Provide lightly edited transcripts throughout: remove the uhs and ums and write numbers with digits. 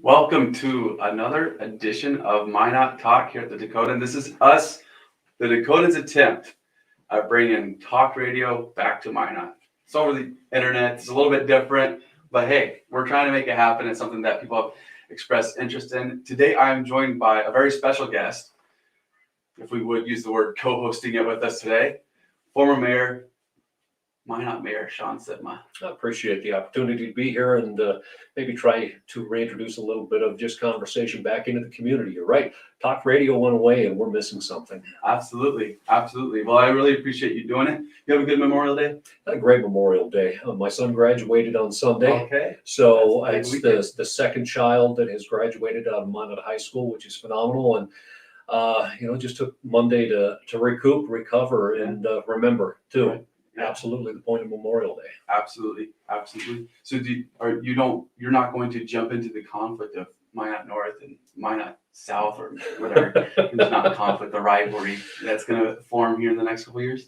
Welcome to another edition of Minot Talk here at the Dakota. And this is us, the Dakota's attempt at bringing talk radio back to Minot. It's over the internet. It's a little bit different, but hey, we're trying to make it happen. It's something that people have expressed interest in. Today, I'm joined by a very special guest, if we would use the word co-hosting it with us today, former Minot Mayor Shaun Sipma. I appreciate the opportunity to be here and maybe try to reintroduce a little bit of just conversation back into the community. You're right. Talk radio went away and we're missing something. Absolutely. Well, I really appreciate you doing it. You have a good Memorial Day? Had a great Memorial Day. My son graduated on Sunday. Okay. So That's it's the second child that has graduated out of Minot High School, which is phenomenal. And, it just took Monday to recoup, recover, and remember too. Right. Yeah. Absolutely the point of Memorial Day. Absolutely. So you're not going to jump into the conflict of Minot North and Minot South or whatever. There's not a conflict, a rivalry that's going to form here in the next couple of years.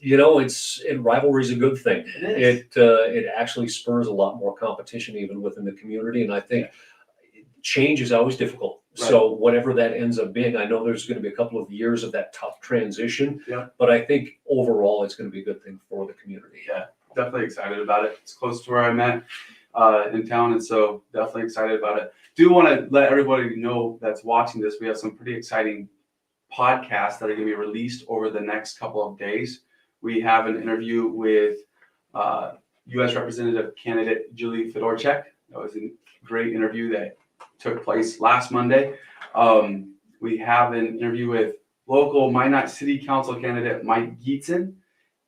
Rivalry is a good thing. It is. It actually spurs a lot more competition even within the community, and I think change is always difficult. Right. So whatever that ends up being, I know there's going to be a couple of years of that tough transition. Yeah. But I think overall it's going to be a good thing for the community. Yeah, definitely excited about it. It's close to where I'm at in town, and so definitely excited about it. Do want to let everybody know that's watching this, we have some pretty exciting podcasts that are going to be released over the next couple of days. We have an interview with U.S. Representative candidate Julie Fedorchak. That was a great interview that took place last Monday. We have an interview with local Minot City Council candidate Mike Gietzen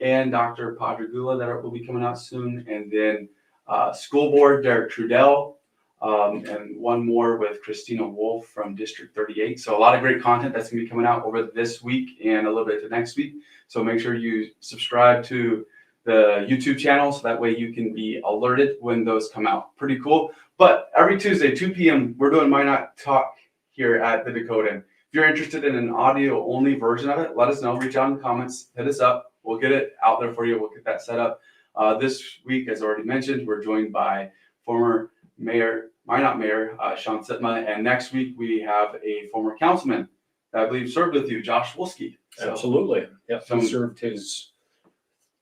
and Dr. Padragula that will be coming out soon. And then school board Derek Trudell, and one more with Christina Wolf from District 38. So a lot of great content that's going to be coming out over this week and a little bit to next week. So make sure you subscribe to the YouTube channel so that way you can be alerted when those come out. Pretty cool. But every Tuesday, 2 p.m., we're doing Minot Talk here at the Dakota. If you're interested in an audio-only version of it, let us know. Reach out in the comments. Hit us up. We'll get it out there for you. We'll get that set up. This week, as already mentioned, we're joined by former Minot Mayor Shaun Sipma. And next week, we have a former councilman that I believe served with you, Josh Wolski. So, absolutely. Yep. He served his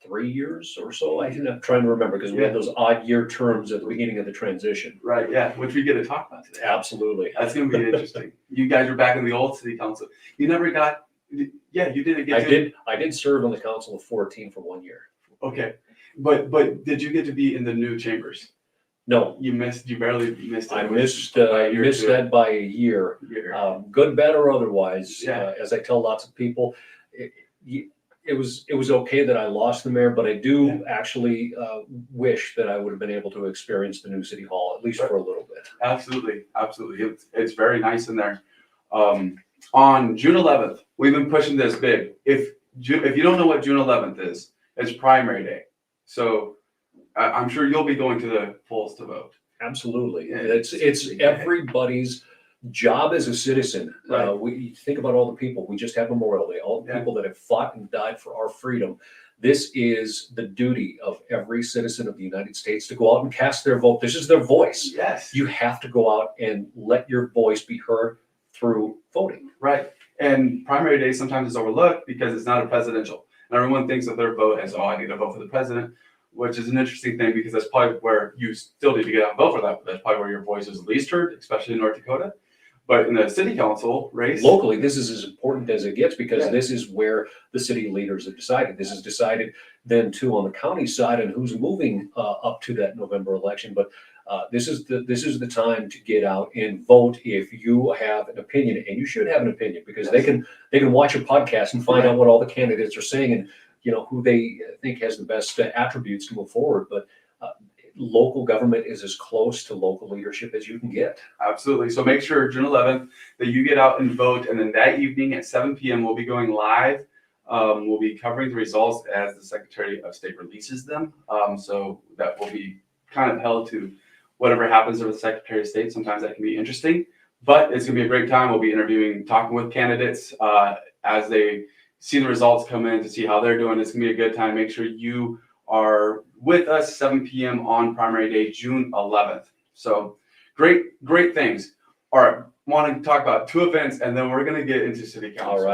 3 years or so. I'm trying to remember because we had those odd year terms at the beginning of the transition. Right, yeah, which we get to talk about today. Absolutely. That's going to be interesting. You guys were back in the old city council. You never got, you didn't get I did serve on the council of 14 for 1 year. Okay, but did you get to be in the new chambers? No. You barely missed it. I missed that by a year. Good, bad, or otherwise. As I tell lots of people, it was okay that I lost the mayor, but I do actually wish that I would have been able to experience the new city hall at least for a little bit. Absolutely. It's very nice in there. On June 11th, we've been pushing this big. If you don't know what June 11th is, it's primary day. So I'm sure you'll be going to the polls to vote. Absolutely. It's everybody's job as a citizen. Right. We think about all the people. We just had Memorial Day, all the people that have fought and died for our freedom. This is the duty of every citizen of the United States to go out and cast their vote. This is their voice. Yes. You have to go out and let your voice be heard through voting. Right. And primary day sometimes is overlooked because it's not a presidential. And everyone thinks that their vote is, I need to vote for the president, which is an interesting thing because that's probably where you still need to get out and vote for that. But that's probably where your voice is least heard, especially in North Dakota. But in the city council race, locally, this is as important as it gets because this is where the city leaders have decided. This is decided then too on the county side and who's moving up to that November election. But this is the time to get out and vote if you have an opinion, and you should have an opinion because they can watch a podcast and find out what all the candidates are saying and who they think has the best attributes to move forward. But local government is as close to local leadership as you can get. Absolutely. So make sure June 11th that you get out and vote. And then that evening at 7 p.m., we'll be going live. We'll be covering the results as the Secretary of State releases them. So that will be kind of held to whatever happens with the Secretary of State. Sometimes that can be interesting, but it's going to be a great time. We'll be interviewing, talking with candidates as they see the results come in to see how they're doing. It's going to be a good time. Make sure you are with us 7 p.m. on primary day, June 11th. So great things. All right, want to talk about 2 events, and then we're going to get into city council.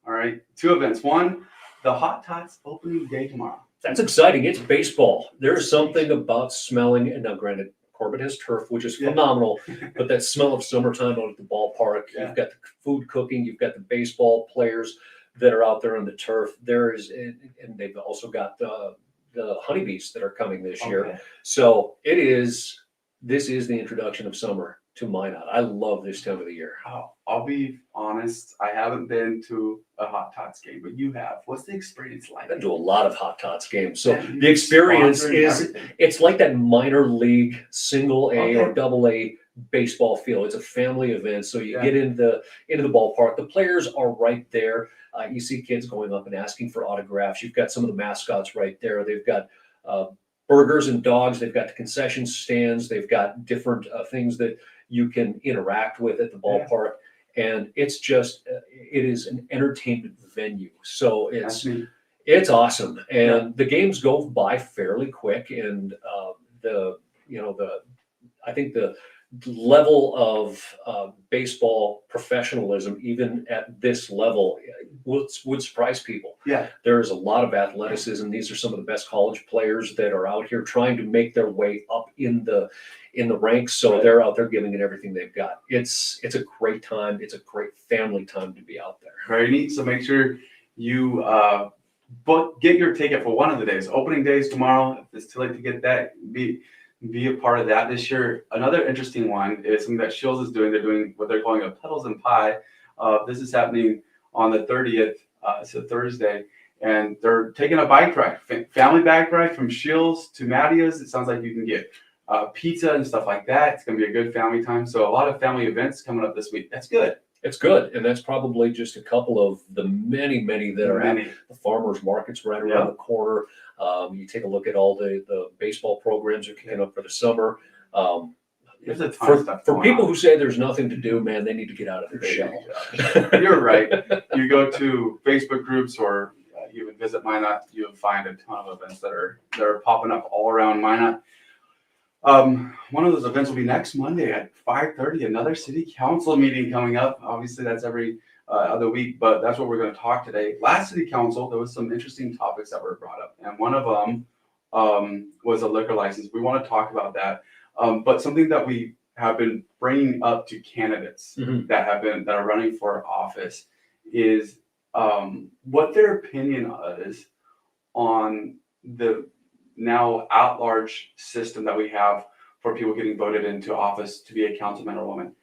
All right. 2 events. One, the Hot Tots opening day tomorrow. That's exciting. It's baseball. There's something about smelling, and now granted, Corbett has turf, which is phenomenal, but that smell of summertime out at the ballpark, you've got the food cooking, you've got the baseball players that are out there on the turf. And they've also got the honeybees that are coming this year. So this is the introduction of summer to Minot. I love this time of the year. I'll be honest, I haven't been to a Hot Tots game, but you have. What's the experience like? I've been to a lot of Hot Tots games. So the experience is, it's like that minor league single A or double A baseball feel. It's a family event. So you get into the ballpark. The players are right there. You see kids going up and asking for autographs. You've got some of the mascots right there. They've got burgers and dogs. They've got the concession stands. They've got different things that you can interact with at the ballpark. And it's just, it is an entertainment venue. So it's awesome. And the games go by fairly quick. And I think the level of baseball professionalism, even at this level, would surprise people. There is a lot of athleticism. These are some of the best college players that are out here trying to make their way up in the ranks. So they're out there giving it everything they've got. It's a great time. It's a great family time to be out there. Very neat. So make sure you get your ticket for one of the days. Opening days tomorrow. If it's too late to get that, be a part of that this year. Another interesting one is something that Shields is doing. They're doing what they're calling a Pedals and Pie. This is happening on the 30th. It's a Thursday. And they're taking a bike ride, family bike ride from Shields to Mattia's. It sounds like you can get pizza and stuff like that. It's going to be a good family time. So a lot of family events coming up this week. That's good. It's good. And that's probably just a couple of the many that are at the farmers markets right around the corner. You take a look at all the baseball programs are kicking up for the summer. There's a ton of stuff for people who say there's nothing to do, man, they need to get out of their shell. You're right. You go to Facebook groups or even visit Minot, you'll find a ton of events that are popping up all around Minot. One of those events will be next Monday at 5:30. Another city council meeting coming up. Obviously, that's every other week, but that's what we're going to talk today. Last city council, there was some interesting topics that were brought up, and one of them was a liquor license. We want to talk about that, but something that we have been bringing up to candidates that are running for office is what their opinion is on the now at-large system that we have for people getting voted into office to be a councilman or woman.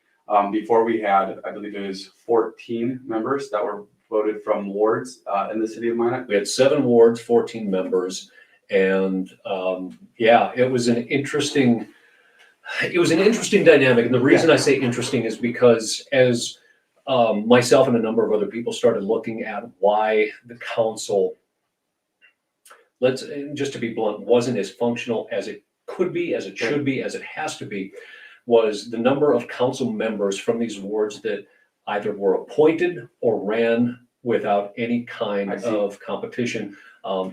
Before we had, I believe it was 14 members that were voted from wards in the city of Minot. We had 7 wards, 14 members, and it was an interesting dynamic. And the reason I say interesting is because as myself and a number of other people started looking at why the council, just to be blunt, wasn't as functional as it could be, as it should be, as it has to be, was the number of council members from these wards that either were appointed or ran without any kind of competition,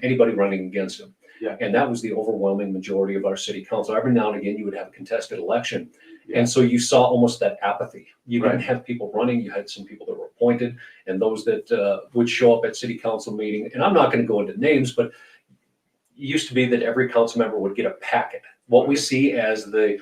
anybody running against them. And that was the overwhelming majority of our city council. Every now and again, you would have a contested election. And so you saw almost that apathy. You didn't have people running. You had some people that were appointed and those that would show up at city council meeting. And I'm not going to go into names, but it used to be that every council member would get a packet. What we see as the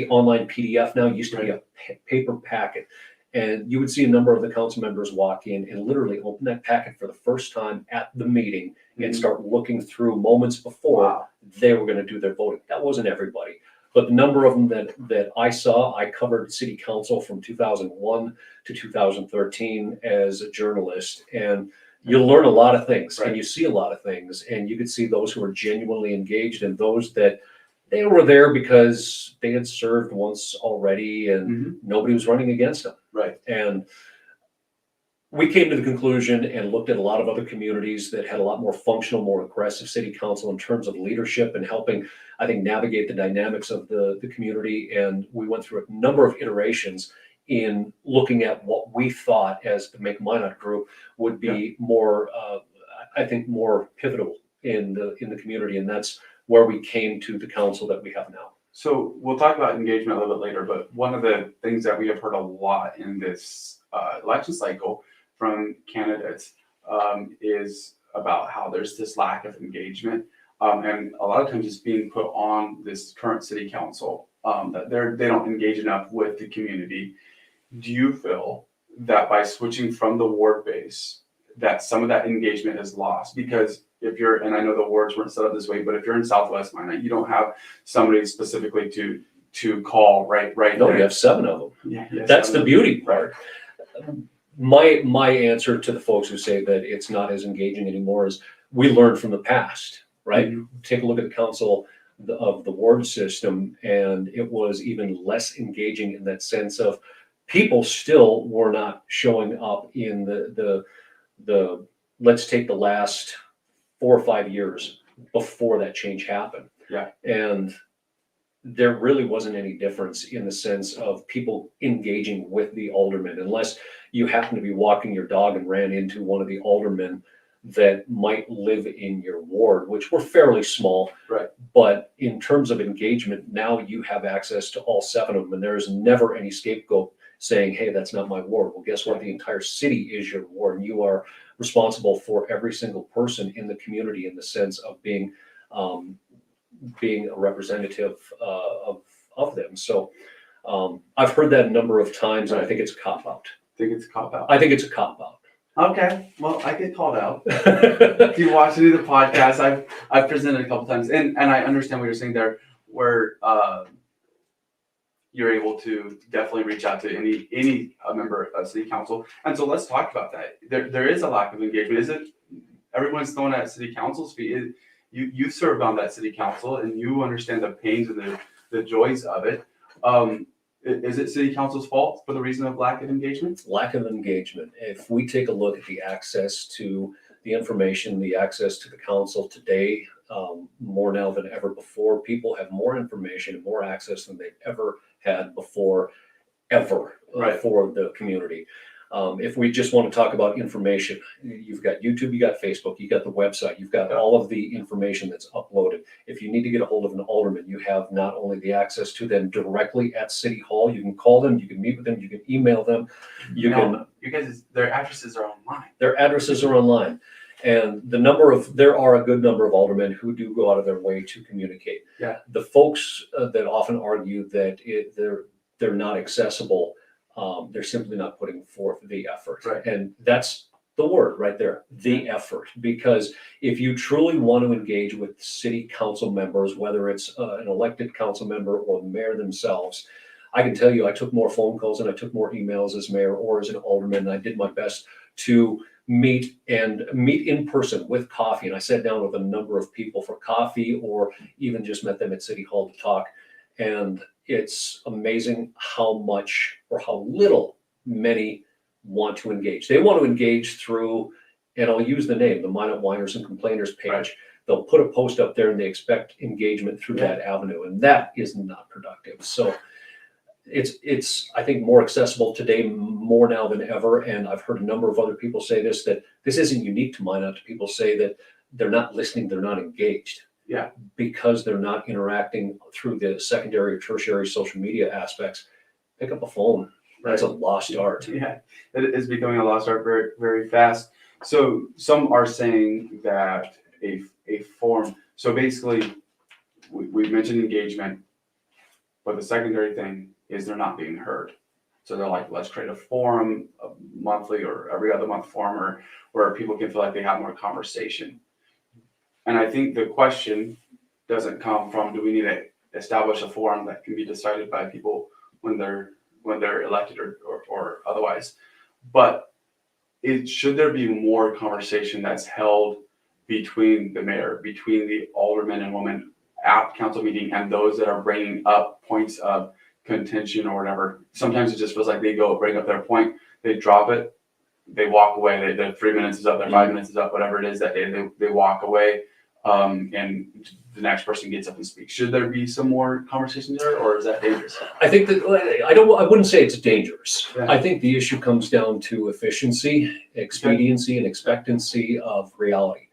online PDF now used to be a paper packet. And you would see a number of the council members walk in and literally open that packet for the first time at the meeting and start looking through moments before they were going to do their voting. That wasn't everybody. But the number of them that I saw, I covered city council from 2001 to 2013 as a journalist. And you learn a lot of things and you see a lot of things. And you could see those who are genuinely engaged and those that they were there because they had served once already and nobody was running against them. And we came to the conclusion and looked at a lot of other communities that had a lot more functional, more aggressive city council in terms of leadership and helping, I think, navigate the dynamics of the community. And we went through a number of iterations in looking at what we thought as the Make Minot group would be more, I think, more pivotal in the community. And that's where we came to the council that we have now. So we'll talk about engagement a little bit later, but one of the things that we have heard a lot in this election cycle from candidates is about how there's this lack of engagement. And a lot of times it's being put on this current city council that they don't engage enough with the community. Do you feel that by switching from the ward base, that some of that engagement is lost? Because if you're, and I know the wards weren't set up this way, but if you're in Southwest Minot, you don't have somebody specifically to call right No, there. you have 7 of them. Yeah, yes, That's I the know. beauty part. My answer to the folks who say that it's not as engaging anymore is we learned from the past, right? Mhm. Take a look at the council of the ward system, and it was even less engaging in that sense of people still were not showing up in the let's take the last 4 or 5 years before that change happened. Yeah. And there really wasn't any difference in the sense of people engaging with the aldermen, unless you happen to be walking your dog and ran into one of the aldermen that might live in your ward, which were fairly small. Right. But in terms of engagement, now you have access to all 7 of them, and there's never any scapegoat saying, hey, that's not my ward. Well, guess what? The entire city is your ward, and you are responsible for every single person in the community in the sense of being a representative of them. So I've heard that a number of times, and I think it's a cop-out. Think it's a cop out. I think it's a cop-out. Okay, well, I get called out. If you watch any of the podcasts, I've presented a couple times, and I understand what you're saying there, where you're able to definitely reach out to any member of city council. And so let's talk about that. There is a lack of engagement. Is it everyone's thrown at city council's feet? You served on that city council and you understand the pains and the joys of it. Is it city council's fault for the reason of lack of engagement? Lack of engagement. If we take a look at the access to the information, the access to the council today, more now than ever before, people have more information and more access than they've ever had before, ever, Right. for the community. If we just want to talk about information, you've got YouTube, you got Facebook, you got the website, you've got all of the information that's uploaded. If you need to get a hold of an alderman, you have not only the access to them directly at City Hall, you can call them, you can meet with them, you can email them, you guys, their addresses are online. Their addresses are online. And there are a good number of aldermen who do go out of their way to communicate. Yeah. The folks that often argue that they're not accessible, they're simply not putting forth the effort. Right. And that's the word right there, the effort. Because if you truly want to engage with city council members, whether it's an elected council member or the mayor themselves, I can tell you I took more phone calls and I took more emails as mayor or as an alderman, and I did my best to meet in person with coffee. And I sat down with a number of people for coffee or even just met them at City Hall to talk. And it's amazing how much or how little many want to engage. They want to engage through, and I'll use the name, the Minot Whiners and Complainers page. Right. They'll put a post up there and they expect engagement through that avenue. And that is not productive. So it's I think more accessible today, more now than ever. And I've heard a number of other people say this, that this isn't unique to Minot. People say that they're not listening, they're not engaged. Yeah. Because they're not interacting through the secondary or tertiary social media aspects. Pick up a phone. That's a lost art. Yeah, it is becoming a lost art very, very fast. So some are saying that a form, so basically we mentioned engagement, but the secondary thing is they're not being heard. So they're like, let's create a forum, a monthly or every other month forum where people can feel like they have more conversation. And I think the question doesn't come from, do we need to establish a forum that can be decided by people when they're elected or otherwise, but should there be more conversation that's held between the mayor, between the aldermen and women at council meeting and those that are bringing up points of contention or whatever? Sometimes it just feels like they go bring up their point, they drop it, they walk away, their 3 minutes is up, their 5 minutes is up, whatever it is that day, they walk away, and the next person gets up and speaks. Should there be some more conversation there, or is that dangerous? I think that I wouldn't say it's dangerous. Yeah. I think the issue comes down to efficiency, expediency, and expectancy of reality.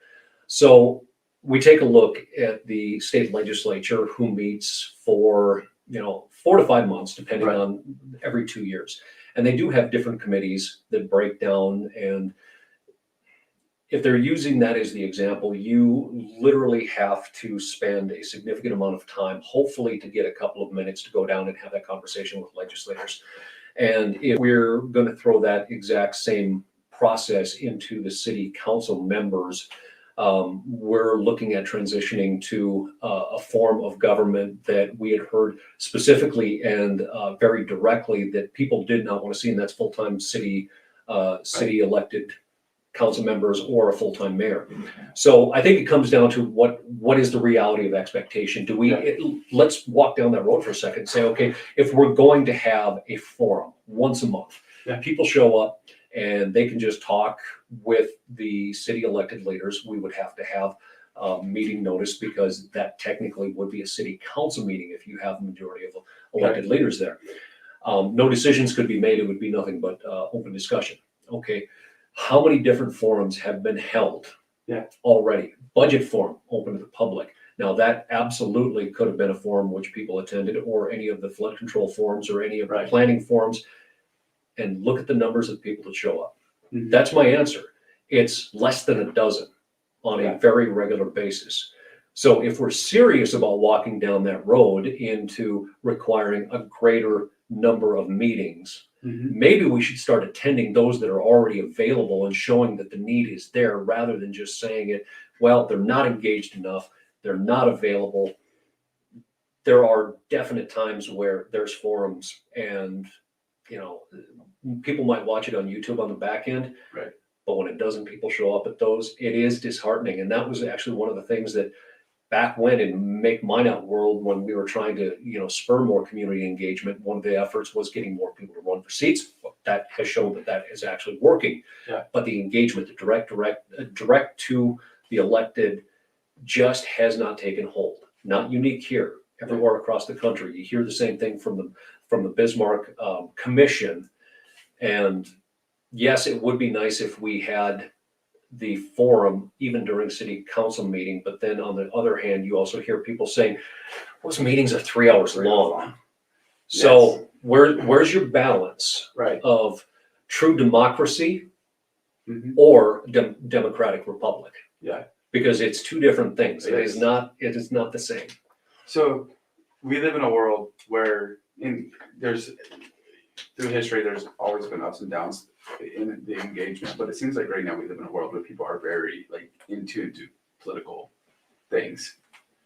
So we take a look at the state legislature, who meets for, 4 to 5 months, depending Right. on every 2 years. And they do have different committees that break down, and if they're using that as the example, you literally have to spend a significant amount of time, hopefully to get a couple of minutes to go down and have that conversation with legislators. And if we're going to throw that exact same process into the city council members, we're looking at transitioning to a form of government that we had heard specifically and very directly that people did not want to see, and that's full-time city elected council members or a full-time mayor. So I think it comes down to what is the reality of expectation? Do we, let's walk down that road for a second and say, okay, if we're going to have a forum once a month, people show up and they can just talk with the city elected leaders, we would have to have meeting notice, because that technically would be a city council meeting if you have a majority of elected leaders there. No decisions could be made. It would be nothing but open discussion. Okay. How many different forums have been held already? Budget forum, open to the public. Now that absolutely could have been a forum which people attended, or any of the flood control forums, or any of the planning forums. And look at the numbers of people that show up. Mm-hmm. That's my answer. It's less than a dozen on a very regular basis. So if we're serious about walking down that road into requiring a greater number of meetings, maybe we should start attending those that are already available and showing that the need is there, rather than just saying it, well, they're not engaged enough, they're not available. There are definite times where there's forums and, people might watch it on YouTube on the back end, but when it doesn't, people show up at those, it is disheartening. And that was actually one of the things that back when in Make Minot world, when we were trying to, spur more community engagement, one of the efforts was getting more people to run for seats. That has shown that is actually working. But the engagement, the direct to the elected, just has not taken hold. Not unique here. Everywhere across the country, you hear the same thing from the Bismarck Commission. And yes, it would be nice if we had the forum even during city council meeting, but then on the other hand, you also hear people saying those meetings are 3 hours long. So where's your balance of true democracy or democratic republic? Because it's two different things. It is not the same. So we live in a world where through history, there's always been ups and downs in the engagement, but it seems like right now we live in a world where people are very in tune to political things.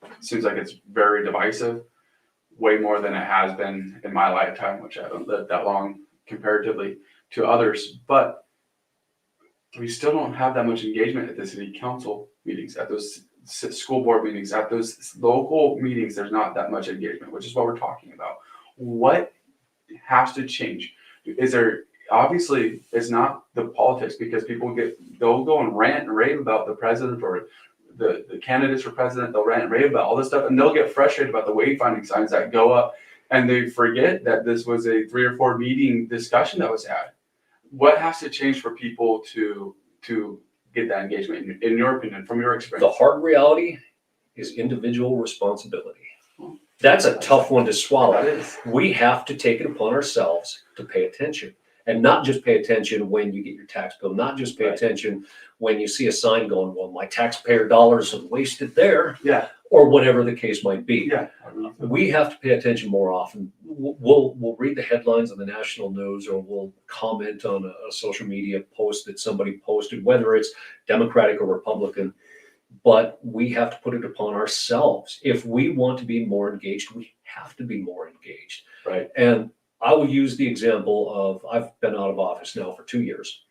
It seems like it's very divisive, way more than it has been in my lifetime, which I haven't lived that long comparatively to others. But we still don't have that much engagement at the city council meetings, at those school board meetings, at those local meetings. There's not that much engagement, which is what we're talking about. What has to change? Obviously it's not the politics, because they'll go and rant and rave about the president or the candidates for president. They'll rant and rave about all this stuff, and they'll get frustrated about the wayfinding signs that go up, and they forget that this was a 3 or 4 meeting discussion that was had. What has to change for people to get that engagement, in your opinion, from your experience? The hard reality is individual responsibility. That's a tough one to swallow. We have to take it upon ourselves to pay attention, and not just pay attention when you get your tax bill, not just pay attention when you see a sign going, well, my taxpayer dollars are wasted there, or whatever the case might be. We have to pay attention more often. We'll read the headlines on the national news, or we'll comment on a social media post that somebody posted, whether it's Democratic or Republican. But we have to put it upon ourselves. If we want to be more engaged, we have to be more engaged. And I will use the example of, I've been out of office now for 2 years,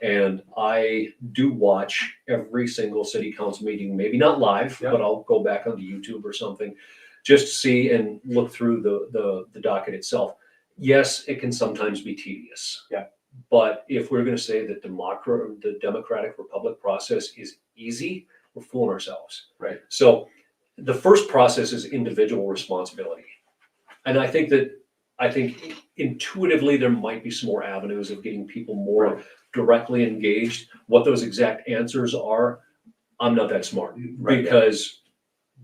and I do watch every single city council meeting, maybe not live, but I'll go back onto YouTube or something just to see and look through the docket itself. Yes, it can sometimes be tedious. But if we're going to say that the democratic republic process is easy, we're fooling ourselves. So the first process is individual responsibility. And I think intuitively there might be some more avenues of getting people more directly engaged. What those exact answers are, I'm not that smart Right. because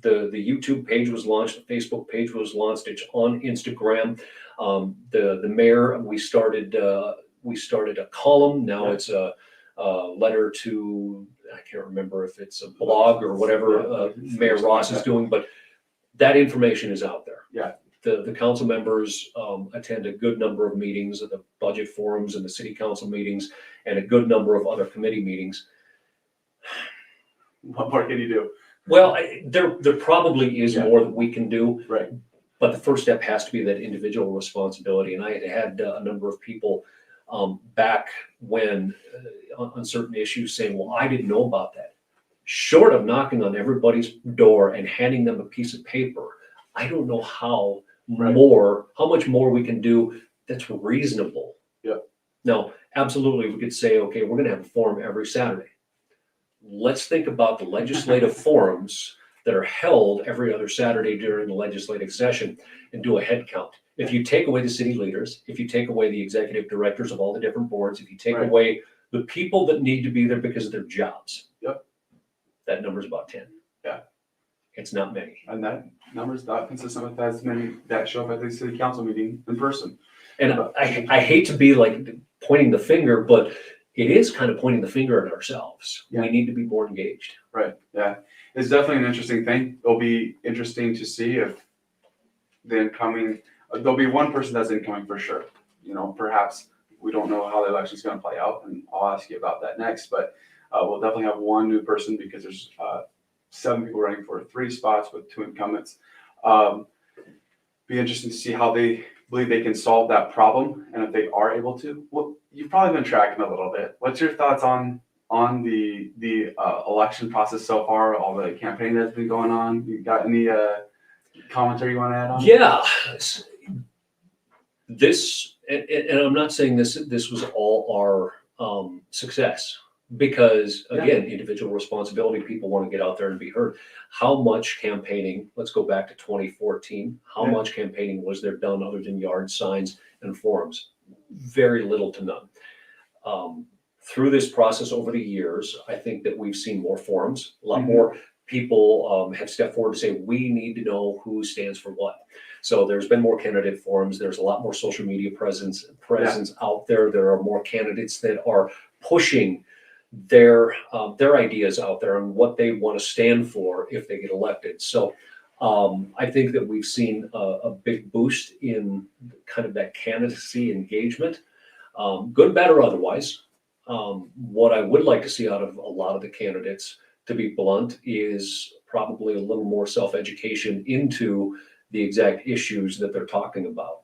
the YouTube page was launched, the Facebook page was launched, it's on Instagram. The mayor, we started a column. Now Yeah. it's a letter to, I can't remember if it's a blog or whatever Mayor Ross is doing, but that information is out there. Yeah. The council members attend a good number of meetings of the budget forums and the city council meetings and a good number of other committee meetings. What more can you do? Well, there probably is Yeah. more that we can do. Right. But the first step has to be that individual responsibility. And I had a number of people back when on certain issues saying, well, I didn't know about that. Short of knocking on everybody's door and handing them a piece of paper, I don't know how much more we can do that's reasonable. Yep. Now, absolutely, we could say, okay, we're gonna have a forum every Saturday. Let's think about the legislative forums that are held every other Saturday during the legislative session and do a head count. If you take away the city leaders, if you take away the executive directors of all the different boards, if you take away the people that need to be there because of their jobs. Yep. That number's about 10. Yeah. It's not many. And that number's not consistent with as many that show up at the city council meeting in person. And I hate to be like pointing the finger, but it is kind of pointing the finger at ourselves. Yeah. We need to be more engaged. Right. Yeah. It's definitely an interesting thing. It'll be interesting to see if the incoming, there'll be one person that's incoming for sure. You know, perhaps we don't know how the election's going to play out, and I'll ask you about that next. But we'll definitely have one new person because there's 7 people running for 3 spots with 2 incumbents. Be interesting to see how they believe they can solve that problem, and if they are able to. Well, you've probably been tracking a little bit. What's your thoughts on the election process so far? All the campaign that's been going on. You got any commentary you want to add on? Yeah, this, and I'm not saying this was all our success, because again, individual responsibility, people want to get out there and be heard. How much campaigning, let's go back to 2014, how much campaigning was there done other than yard signs and forums? Very little to none. Through this process over the years, I think that we've seen more forums, a lot more people have stepped forward to say, we need to know who stands for what. So there's been more candidate forums. There's a lot more social media presence out there. There are more candidates that are pushing their ideas out there and what they want to stand for if they get elected. So I think that we've seen a big boost in kind of that candidacy engagement, good, bad, or otherwise. What I would like to see out of a lot of the candidates, to be blunt, is probably a little more self-education into the exact issues that they're talking about.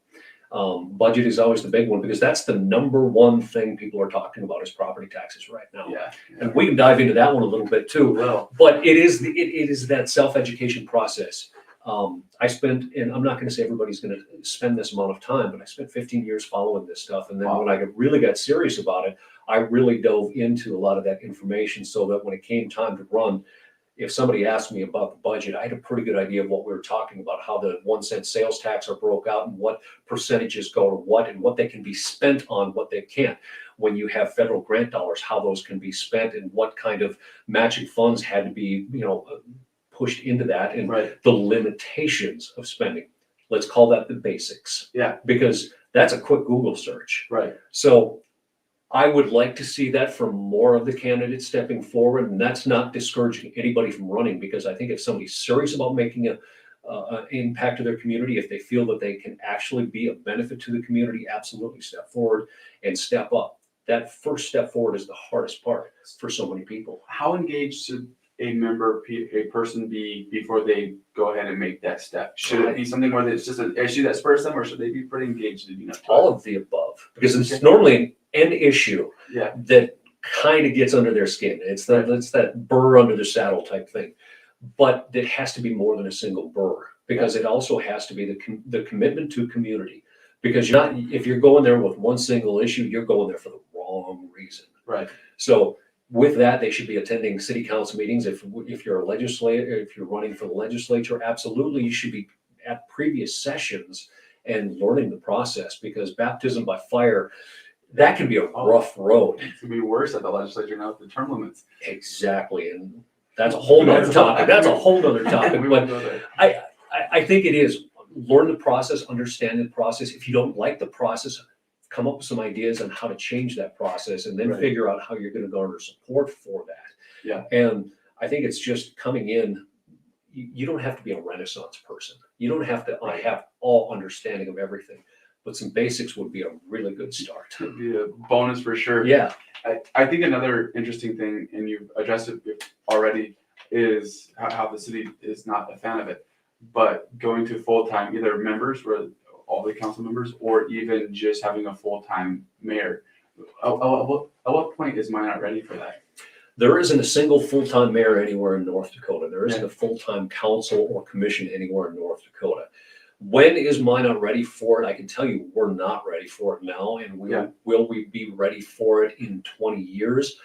Budget is always the big one because that's the number one thing people are talking about is property taxes right now. Yeah. And we can dive into that one a little bit too. Well, But it is that self-education process. I spent, and I'm not going to say everybody's going to spend this amount of time, but I spent 15 years following this stuff. And then when I really got serious about it, I really dove into a lot of that information so that when it came time to run, if somebody asked me about the budget, I had a pretty good idea of what we were talking about, how the 1 cent sales tax are broke out and what percentages go to what and what they can be spent on, what they can't. When you have federal grant dollars, how those can be spent and what kind of matching funds had to be, pushed into that and the limitations of spending. Let's call that the basics. Yeah. Because that's a quick Google search. Right. So I would like to see that from more of the candidates stepping forward, and that's not discouraging anybody from running, because I think if somebody's serious about making an impact to their community, if they feel that they can actually be a benefit to the community, absolutely step forward and step up. That first step forward is the hardest part for so many people. How engaged should a person be before they go ahead and make that step? Should it be something where it's just an issue that spurs them, or should they be pretty engaged in all of the above? Because it's normally an issue that kind of gets under their skin. It's that burr under the saddle type thing. But it has to be more than a single burr, because it also has to be the commitment to community. Because if you're going there with one single issue, you're going there for the wrong reason. Right. So with that, they should be attending city council meetings. If you're a legislator, if you're running for the legislature, absolutely, you should be at previous sessions and learning the process, because baptism by fire, that can be a rough road. It can be worse at the legislature now with the term limits. Exactly. And That's a whole nother That's topic. That's a right. whole nother topic. We But won't go there. I think it is. Learn the process, understand the process. If you don't like the process, come up with some ideas on how to change that process and then Right. figure out how you're going to garner support for that. Yeah. And I think it's just coming in. You don't have to be a Renaissance person. You don't have to have all understanding of everything, but some basics would be a really good start. It'd be a bonus for sure. Yeah. I think another interesting thing, and you've addressed it already, is how the city is not a fan of it. But going to full-time, either members, where all the council members, or even just having a full-time mayor. At what point is Minot ready for that? There isn't a single full-time mayor anywhere in North Dakota. There isn't Yeah. a full-time council or commission anywhere in North Dakota. When is Minot ready for it? I can tell you we're not ready for it now. And will we be ready for it in 20 years?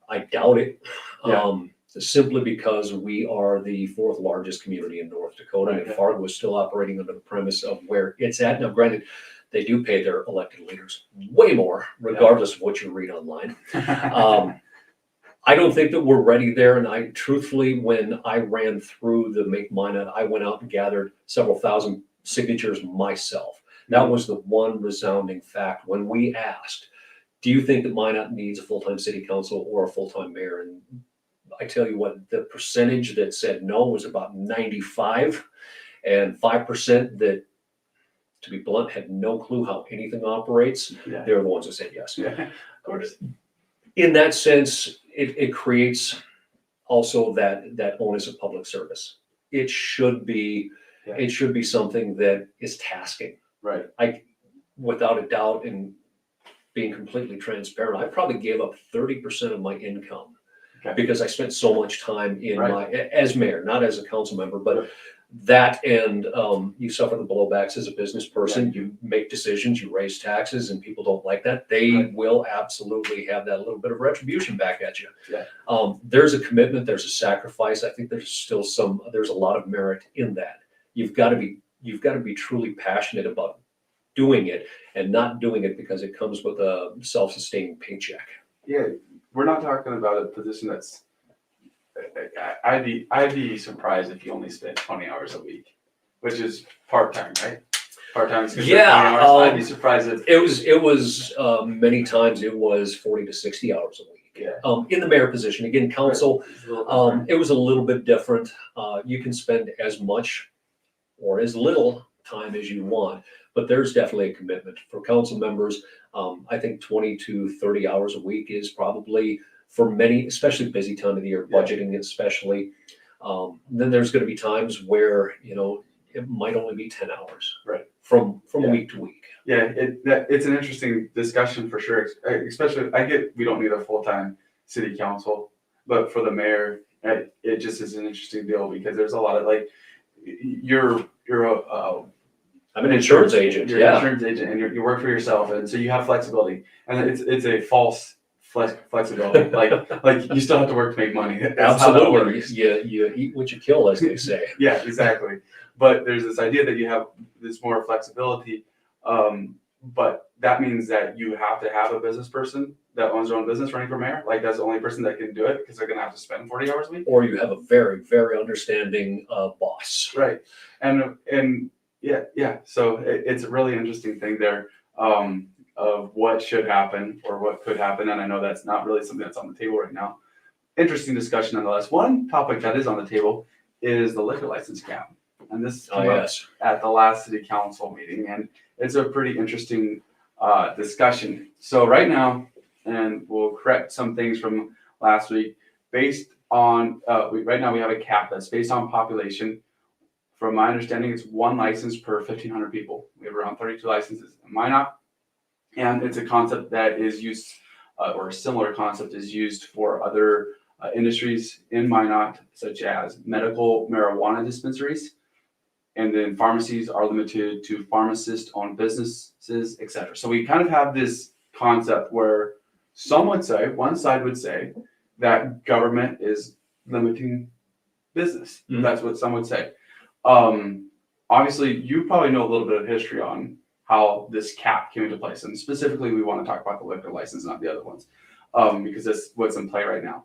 I doubt it. Yeah. Simply because we are the fourth largest community in North Dakota. Right, And yeah. Fargo is still operating under the premise of where it's at. Now, granted, they do pay their elected leaders way more, regardless of what you read online. I don't think that we're ready there. And I truthfully, when I ran through the Make Minot, I went out and gathered several thousand signatures myself. That was the one resounding fact when we asked, do you think that Minot needs a full-time city council or a full-time mayor? And I tell you what, the percentage that said no was about 95, and 5% that, to be blunt, had no clue how anything operates. Yeah. They're the ones that said yes. Yeah. Of course. In that sense, it creates also that onus of public service. It should be something that is tasking. Right. Without a doubt, and being completely transparent, I probably gave up 30% of my income because I spent so much time in as mayor, not as a council member, but that, and you suffer the blowbacks as a business person. You make decisions, you raise taxes, and people don't like that. They will absolutely have that little bit of retribution back at you. Yeah. There's a commitment, there's a sacrifice. I think there's a lot of merit in that. You've got to be truly passionate about doing it and not doing it because it comes with a self-sustaining paycheck. Yeah, we're not talking about a position that's. I'd be surprised if you only spent 20 hours a week, which is part-time, right? Part-time is 20 hours. I'd be surprised if it was many times it was 40 to 60 hours a week. Yeah. In the mayor position, again, council, it was a little bit different. You can spend as much or as little time as you want, but there's definitely a commitment for council members. I think 20 to 30 hours a week is probably, for many, especially busy time of the year, budgeting especially. Then there's going to be times where, it might only be 10 hours from week to week. Yeah, it's an interesting discussion for sure. Especially, we don't need a full-time city council, but for the mayor, it just is an interesting deal because there's a lot of I'm an insurance agent. You're an insurance agent, and you work for yourself, and so you have flexibility, and it's a false flexibility. like you still have to work to make money. That's how that works. You eat what you kill, as they say. Yeah, exactly. But there's this idea that you have this more flexibility, but that means that you have to have a business person that owns their own business running for mayor. Like that's the only person that can do it because they're going to have to spend 40 hours a week. Or you have a very, very understanding boss. Right. And yeah. So it's a really interesting thing there of what should happen or what could happen. And I know that's not really something that's on the table right now. Interesting discussion nonetheless. One topic that is on the table is the liquor license cap. And this came up at the last city council meeting, and it's a pretty interesting discussion. So right now, and we'll correct some things from last week, based on, right now we have a cap that's based on population. From my understanding, it's one license per 1,500 people. We have around 32 licenses in Minot, and it's a concept that is used, or a similar concept is used for other industries in Minot, such as medical marijuana dispensaries. And then pharmacies are limited to pharmacist-owned businesses, etc. So we kind of have this concept where one side would say that government is limiting business. Mm-hmm. That's what some would say. Obviously, you probably know a little bit of history on how this cap came into place. And specifically, we want to talk about the liquor license, not the other ones, because that's what's in play right now.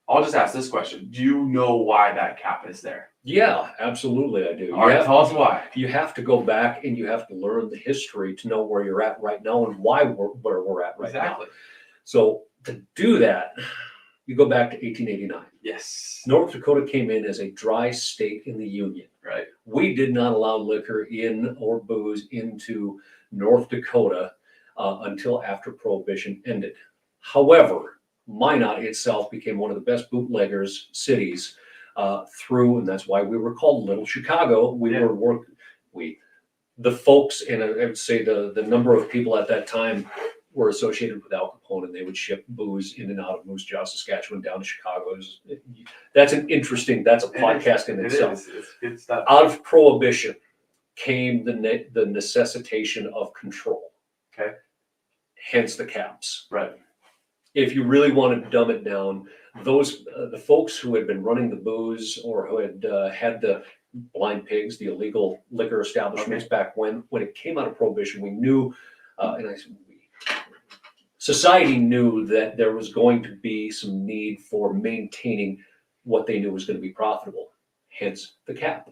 I'll just ask this question. Do you know why that cap is there? Yeah, absolutely, I do. All right, tell us why. You have to go back and you have to learn the history to know where you're at right now and why we're where we're at right now. Exactly. So to do that, you go back to 1889. Yes. North Dakota came in as a dry state in the Union. Right. We did not allow liquor in or booze into North Dakota until after Prohibition ended. However, Minot itself became one of the best bootleggers cities through, and that's why we were called Little Chicago. The folks, and I would say the number of people at that time were associated with Al Capone, and they would ship booze in and out of Moose Jaw, Saskatchewan, down to Chicago. That's a podcast in itself. It's good stuff. Out of Prohibition came the necessitation of control. Okay. Hence the caps. Right. If you really want to dumb it down, those the folks who had been running the booze or who had had the blind pigs, the illegal liquor establishments back when it came out of Prohibition, we knew, society knew that there was going to be some need for maintaining what they knew was going to be profitable, hence the cap.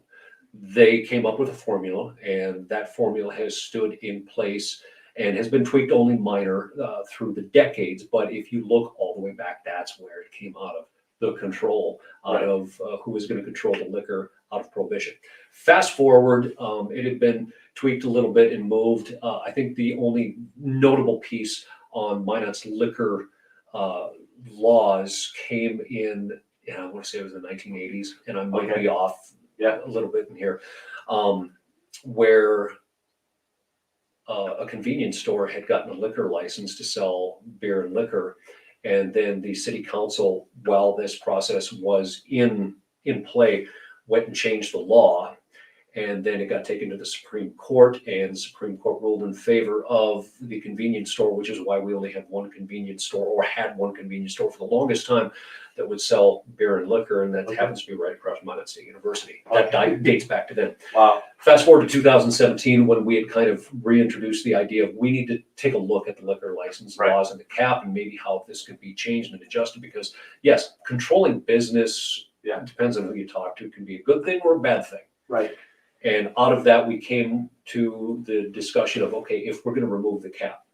They came up with a formula, and that formula has stood in place and has been tweaked only minor through the decades. But if you look all the way back, that's where it came out of, the control out of who was going to control the liquor out of Prohibition. Fast forward, it had been tweaked a little bit and moved. I think the only notable piece on Minot's liquor laws came in, I want to say it was the 1980s, and I might be off a little bit in here, where a convenience store had gotten a liquor license to sell beer and liquor, and then the city council, while this process was in play, went and changed the law, and then it got taken to the Supreme Court, and the Supreme Court ruled in favor of the convenience store, which is why we only have one convenience store, or had one convenience store for the longest time, that would sell beer and liquor, and that happens to be right across from Minot State University. That dates back to then. Wow. Fast forward to 2017, when we had kind of reintroduced the idea of we need to take a look at the liquor license laws and the cap, and maybe how this could be changed and adjusted, because yes, controlling business, it depends on who you talk to, can be a good thing or a bad thing. Right. And out of that, we came to the discussion of, okay, if we're going to remove the cap,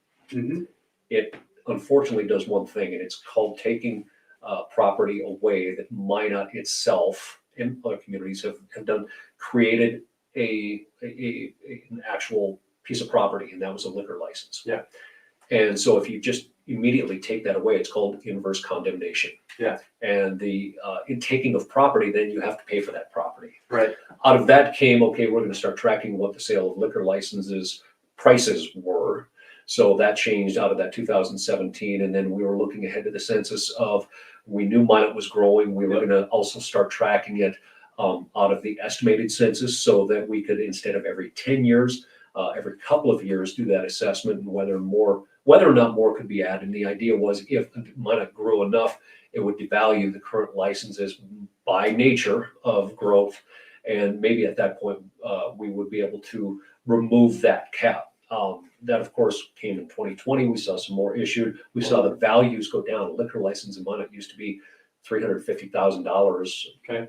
it unfortunately does one thing, and it's called taking property away that Minot itself and other communities have done, created an actual piece of property, and that was a liquor license. Yeah. And so if you just immediately take that away, it's called inverse condemnation. Yeah. And the in taking of property, then you have to pay for that property. Right. Out of that came, okay, we're going to start tracking what the sale of liquor licenses prices were. So that changed out of that 2017. And then we were looking ahead to the census of, we knew Minot was growing. We were going to also start tracking it out of the estimated census, so that we could, instead of every 10 years, every couple of years, do that assessment, and whether or not more could be added. And the idea was, if Minot grew enough, it would devalue the current licenses by nature of growth. And maybe at that point, we would be able to remove that cap. That, of course, came in 2020. We saw some more issued. We saw the values go down. A liquor license in Minot used to be $350,000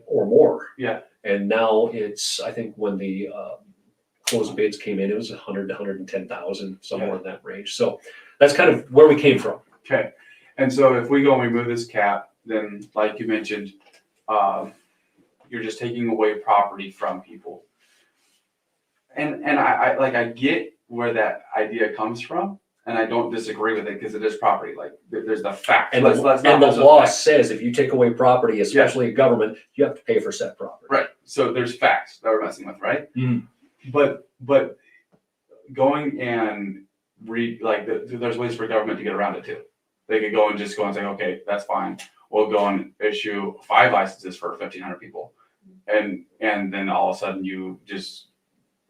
or more. Yeah. And now it's, I think when the closed bids came in, it was 100 to 110,000, somewhere in that range. So that's kind of where we came from. Okay. And so if we go and remove this cap, then like you mentioned, you're just taking away property from people. And I get where that idea comes from, and I don't disagree with it, because it is property. Like, there's the fact. And the law says if you take away property, especially a government, you have to pay for said property. Right. So there's facts that we're messing with, right? Mm. But going and there's ways for government to get around it too. They could go and say, okay, that's fine. We'll go and issue 5 licenses for 1,500 people, and then all of a sudden you just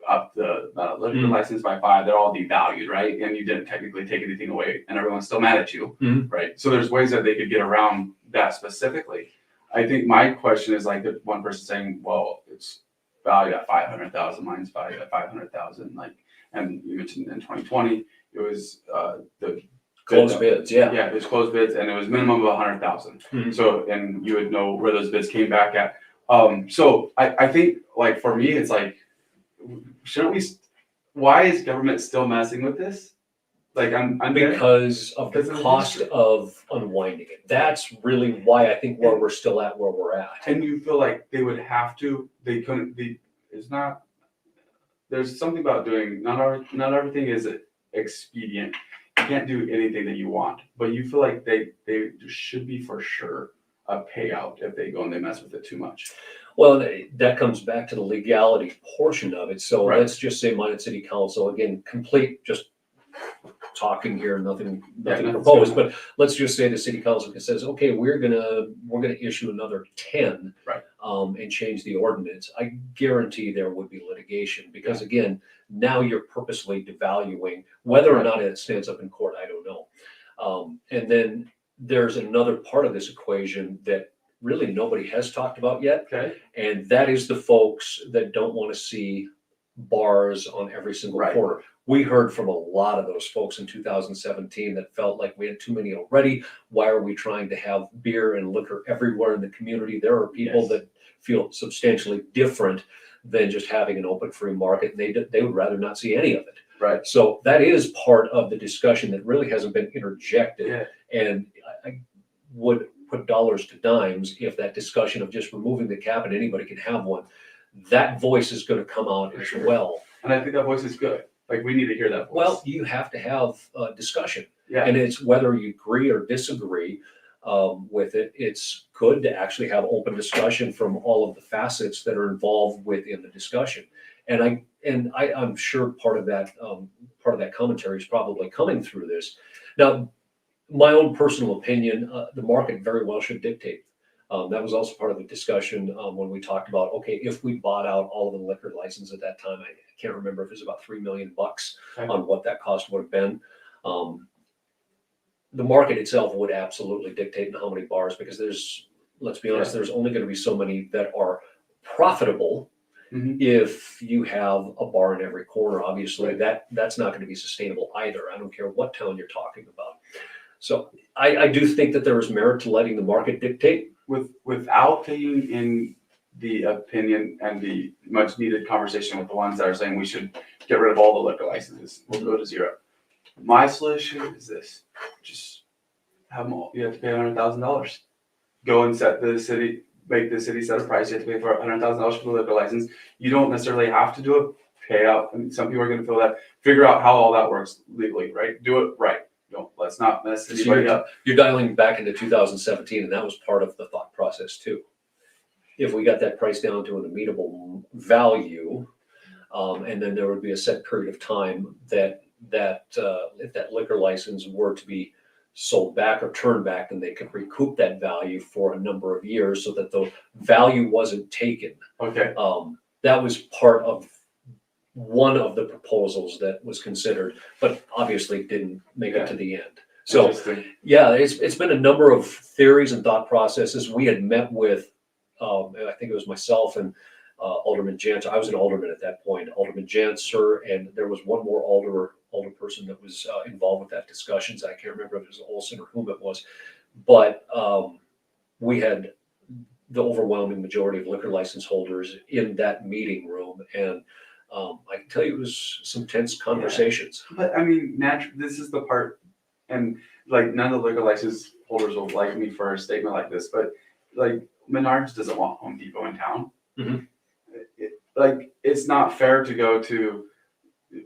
up the liquor license by 5. They're all devalued, right? And you didn't technically take anything away, and everyone's still mad at you, right? So there's ways that they could get around that specifically. I think my question is, like, the one person saying, well, it's valued at 500,000, mine's valued at 500,000, like, and you mentioned in 2020 it was the Closed bids, yeah. Yeah, it was closed bids, and it was minimum of 100,000. Mhm. So, and you would know where those bids came back at. So I think, like, for me, it's like, shouldn't we? Why is government still messing with this? Like, I'm Because of Because the of the cost history. of unwinding it. That's really why I think where we're still at where we're at. and you feel like they would have to. They couldn't. It's not. There's something about doing. Not everything is expedient. You can't do anything that you want, but you feel like they should be for sure a payout if they go and they mess with it too much. Well, that comes back to the legality portion of it. So Right. let's just say Minot City Council, again, complete, just talking here, nothing nothing's proposed, going but let's just say the city council says, okay, we're gonna issue another 10. Right. And change the ordinance. I guarantee there would be litigation because again, now you're purposely devaluing, whether or Right. not it stands up in court, I don't know. And then there's another part of this equation that really nobody has talked about yet. Okay. And that is the folks that don't want to see bars on every single Right. corner. We heard from a lot of those folks in 2017 that felt like we had too many already. Why are we trying to have beer and liquor everywhere in the community? There are people Yes. that feel substantially different than just having an open free market. They would rather not see any of it. Right. So that is part of the discussion that really hasn't been interjected. Yeah. And I would put dollars to dimes if that discussion of just removing the cap and anybody can have one, that voice is going to come out For as sure. well. And I think that voice is good. Like, we need to hear that voice. Well, you have to have a discussion, yeah. and it's whether you agree or disagree with it. It's good to actually have open discussion from all of the facets that are involved within the discussion. And I'm sure part of that commentary is probably coming through this. Now, my own personal opinion, the market very well should dictate. That was also part of the discussion when we talked about, okay, if we bought out all of the liquor license at that time, I can't remember if it was about $3 million Okay. on what that cost would have been. The market itself would absolutely dictate how many bars, because let's be honest, there's only going to be so many that are profitable. Mhm. If you have a bar in every corner. Obviously, Right. that's not going to be sustainable either. I don't care what town you're talking about. So I do think that there is merit to letting the market dictate. Without taking in the opinion and the much needed conversation with the ones that are saying we should get rid of all the liquor licenses, we'll go to zero. My solution is this: just have them all. You have to pay $100,000. Go and make the city set a price. You have to pay for $100,000 for the liquor license. You don't necessarily have to do it. Pay out. I mean, some people are going to feel that. Figure out how all that works legally, right? Do it right. Let's not mess anybody up. You're dialing back into 2017, and that was part of the thought process too. If we got that price down to an amenable value, and then there would be a set period of time that if that liquor license were to be sold back or turned back, then they could recoup that value for a number of years so that the value wasn't taken. Okay. That was part of one of the proposals that was considered, but obviously didn't make it to the end. So yeah, it's been a number of theories and thought processes. We had met with, I think it was myself and Alderman Janser. I was an alderman at that point, Alderman Janser, and there was one more alder person that was involved with that discussions. I can't remember if it was Olson or whom it was, but we had the overwhelming majority of liquor license holders in that meeting room, and I can tell you it was some tense conversations. But I mean, this is the part, and like none of the liquor license holders will like me for a statement like this, but like Menards doesn't want Home Depot in town. Mhm. It's not fair to go to,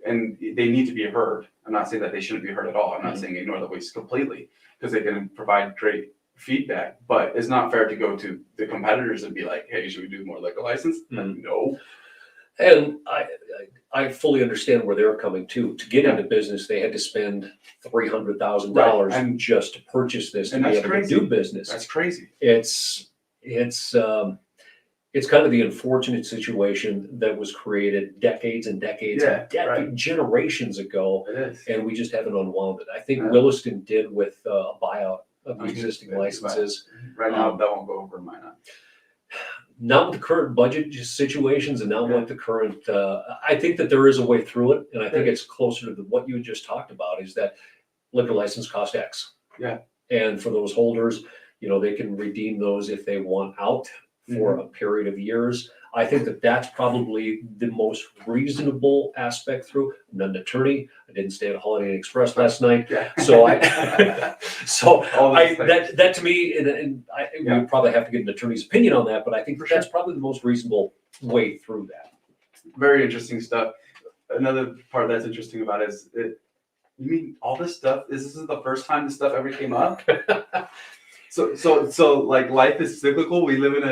and they need to be heard. I'm not saying that they shouldn't be heard at all. I'm not saying ignore the voice completely, because they can provide great feedback, but it's not fair to go to the competitors and be like, hey, should we do more liquor license? Like, no. And I fully understand where they're coming to. To get into business, they had to spend $300,000 Right, and- just to purchase this to and be that's able crazy. to do business. That's crazy. It's kind of the unfortunate situation that was created decades and decades and generations ago, It is. and we just haven't unwound it. I think Yeah. Williston did with a buyout of the existing licenses. Right now, that won't go over my eye. Not with the current budget situations and not with the current, I think that there is a way through it. And I think it's closer to what you just talked about, is that liquor license cost X. Yeah. And for those holders, they can redeem those if they want out for a period of years. I think that that's probably the most reasonable aspect through. I'm not an attorney. I didn't stay at Holiday Inn Express last night. Yeah. So All those things. that to me, and we would probably have to get an attorney's opinion on that, but I think that's probably the most reasonable way through that. Very interesting stuff. Another part that's interesting about it is, you mean all this stuff, this is the first time this stuff ever came up? So like life is cyclical. We live in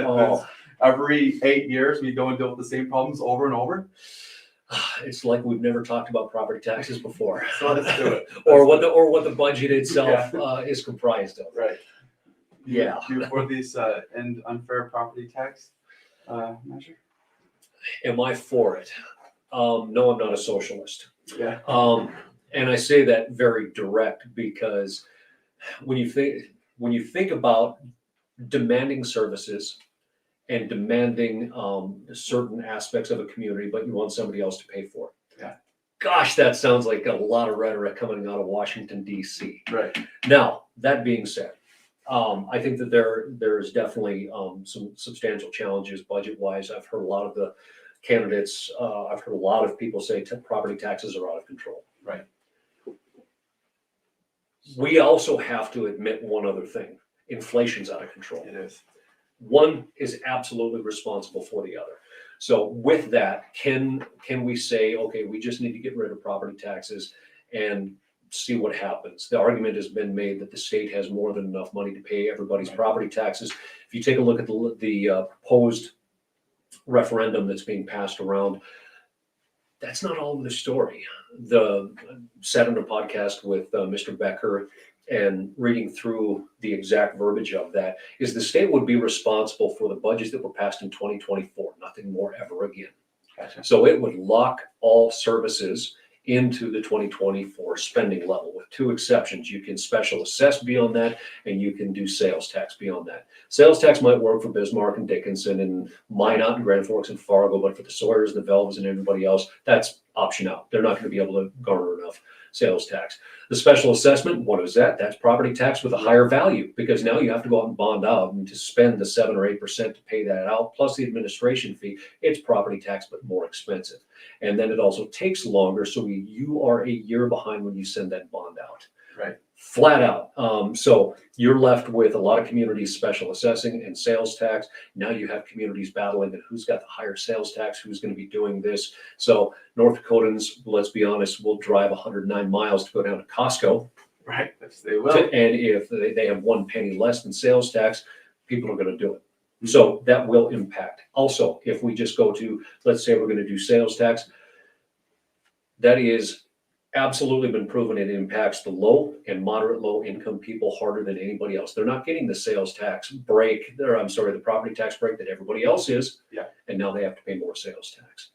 every 8 years, we go and deal with the same problems over and over. It's like we've never talked about property taxes before. So let's do it. or what the budget itself is comprised of. Right. Yeah. You for these end unfair property tax measure? Am I for it? No, I'm not a socialist. Yeah. And I say that very direct because when you think about demanding services and demanding certain aspects of a community, but you want somebody else to pay for it. Yeah. Gosh, that sounds like a lot of rhetoric coming out of Washington, D.C. Right. Now, that being said, I think that there's definitely some substantial challenges budget-wise. I've heard a lot of the candidates, I've heard a lot of people say property taxes are out of control. Right. We also have to admit one other thing. Inflation's out of control. It is. One is absolutely responsible for the other. So with that, can we say, okay, we just need to get rid of property taxes and see what happens? The argument has been made that the state has more than enough money to pay everybody's property taxes. If you take a look at the proposed referendum that's being passed around, that's not all of the story. Sat on a podcast with Mr. Becker and reading through the exact verbiage of that is the state would be responsible for the budgets that were passed in 2024, nothing more ever again. Gotcha. So it would lock all services into the 2024 spending level with two exceptions. You can special assess beyond that, and you can do sales tax beyond that. Sales tax might work for Bismarck and Dickinson and Minot and Grand Forks and Fargo, but for the Sawyers, the Velvas, and everybody else, that's option out. They're not going to be able to garner enough sales tax. The special assessment, what is that? That's property tax with a higher value, because now you have to go out and bond out and to spend the 7 or 8% to pay that out, plus the administration fee. It's property tax, but more expensive. And then it also takes longer, so you are a year behind when you send that bond out. Right. Flat out. So you're left with a lot of communities special assessing and sales tax. Now you have communities battling and who's got the higher sales tax, who's going to be doing this. So North Dakotans, let's be honest, will drive 109 miles to go down to Costco. Right. Yes, they will. And if they have 1 penny less than sales tax, people are going to do it. So that will impact. Also, if we just go to, let's say we're going to do sales tax, that is absolutely been proven it impacts the low and moderate low income people harder than anybody else. They're not getting the sales tax break, the property tax break that everybody else is. Yeah. And now they have to pay more sales tax.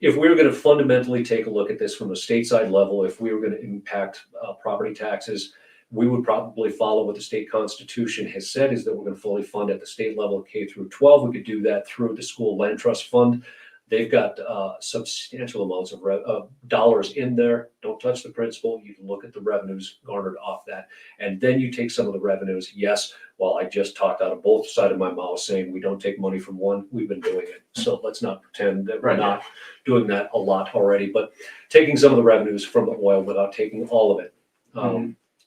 If we were going to fundamentally take a look at this from a stateside level, if we were going to impact property taxes, we would probably follow what the state constitution has said, is that we're going to fully fund at the state level K through 12. We could do that through the school land trust fund. They've got substantial amounts of dollars in there. Don't touch the principal. You can look at the revenues garnered off that. And then you take some of the revenues. Yes, well, I just talked out of both sides of my mouth saying we don't take money from one. We've been doing it. So let's not pretend that we're not doing that a lot already. But taking some of the revenues from the oil without taking all of it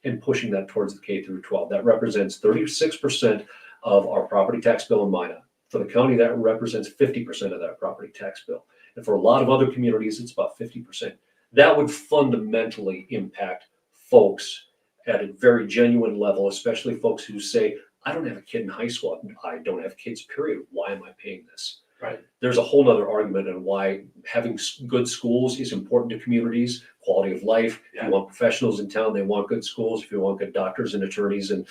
and pushing that towards the K through 12. That represents 36% of our property tax bill in Minot. For the county, that represents 50% of that property tax bill. And for a lot of other communities, it's about 50%. That would fundamentally impact folks at a very genuine level, especially folks who say, I don't have a kid in high school. I don't have kids, period. Why am I paying this? Right. There's a whole other argument on why having good schools is important to communities, quality of life. If you want professionals in town, they want good schools. If you want good doctors and attorneys and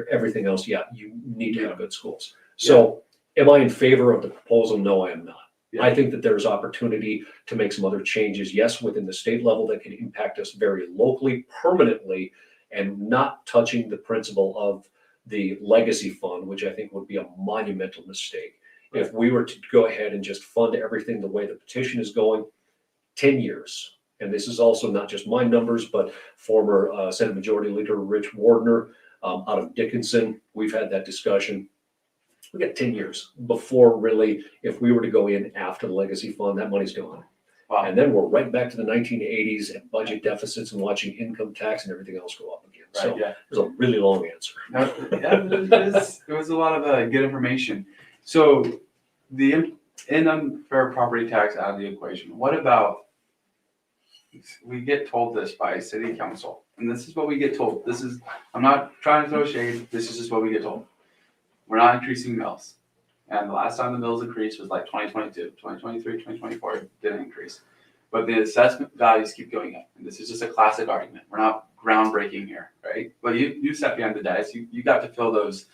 everything else, you need to have good schools. So am I in favor of the proposal? No, I am not. I think that there's opportunity to make some other changes, yes, within the state level that can impact us very locally, permanently, and not touching the principle of the legacy fund, which I think would be a monumental mistake. If we were to go ahead and just fund everything the way the petition is going, 10 years, and this is also not just my numbers, but former Senate Majority Leader Rich Wardner out of Dickinson, we've had that discussion. We got 10 years before really, if we were to go in after the legacy fund, that money's gone. Wow. And then we're right back to the 1980s and budget deficits and watching income tax and everything else go up again. So Yeah. there's a really long answer. It was a lot of good information. So the unfair property tax out of the equation. What about, we get told this by city council, and this is what we get told. I'm not trying to throw shade. This is just what we get told. We're not increasing mills. And the last time the mills increased was like 2022, 2023, 2024, it didn't increase. But the assessment values keep going up. And this is just a classic argument. We're not groundbreaking here, right? But you sat behind the dais. You got to fill those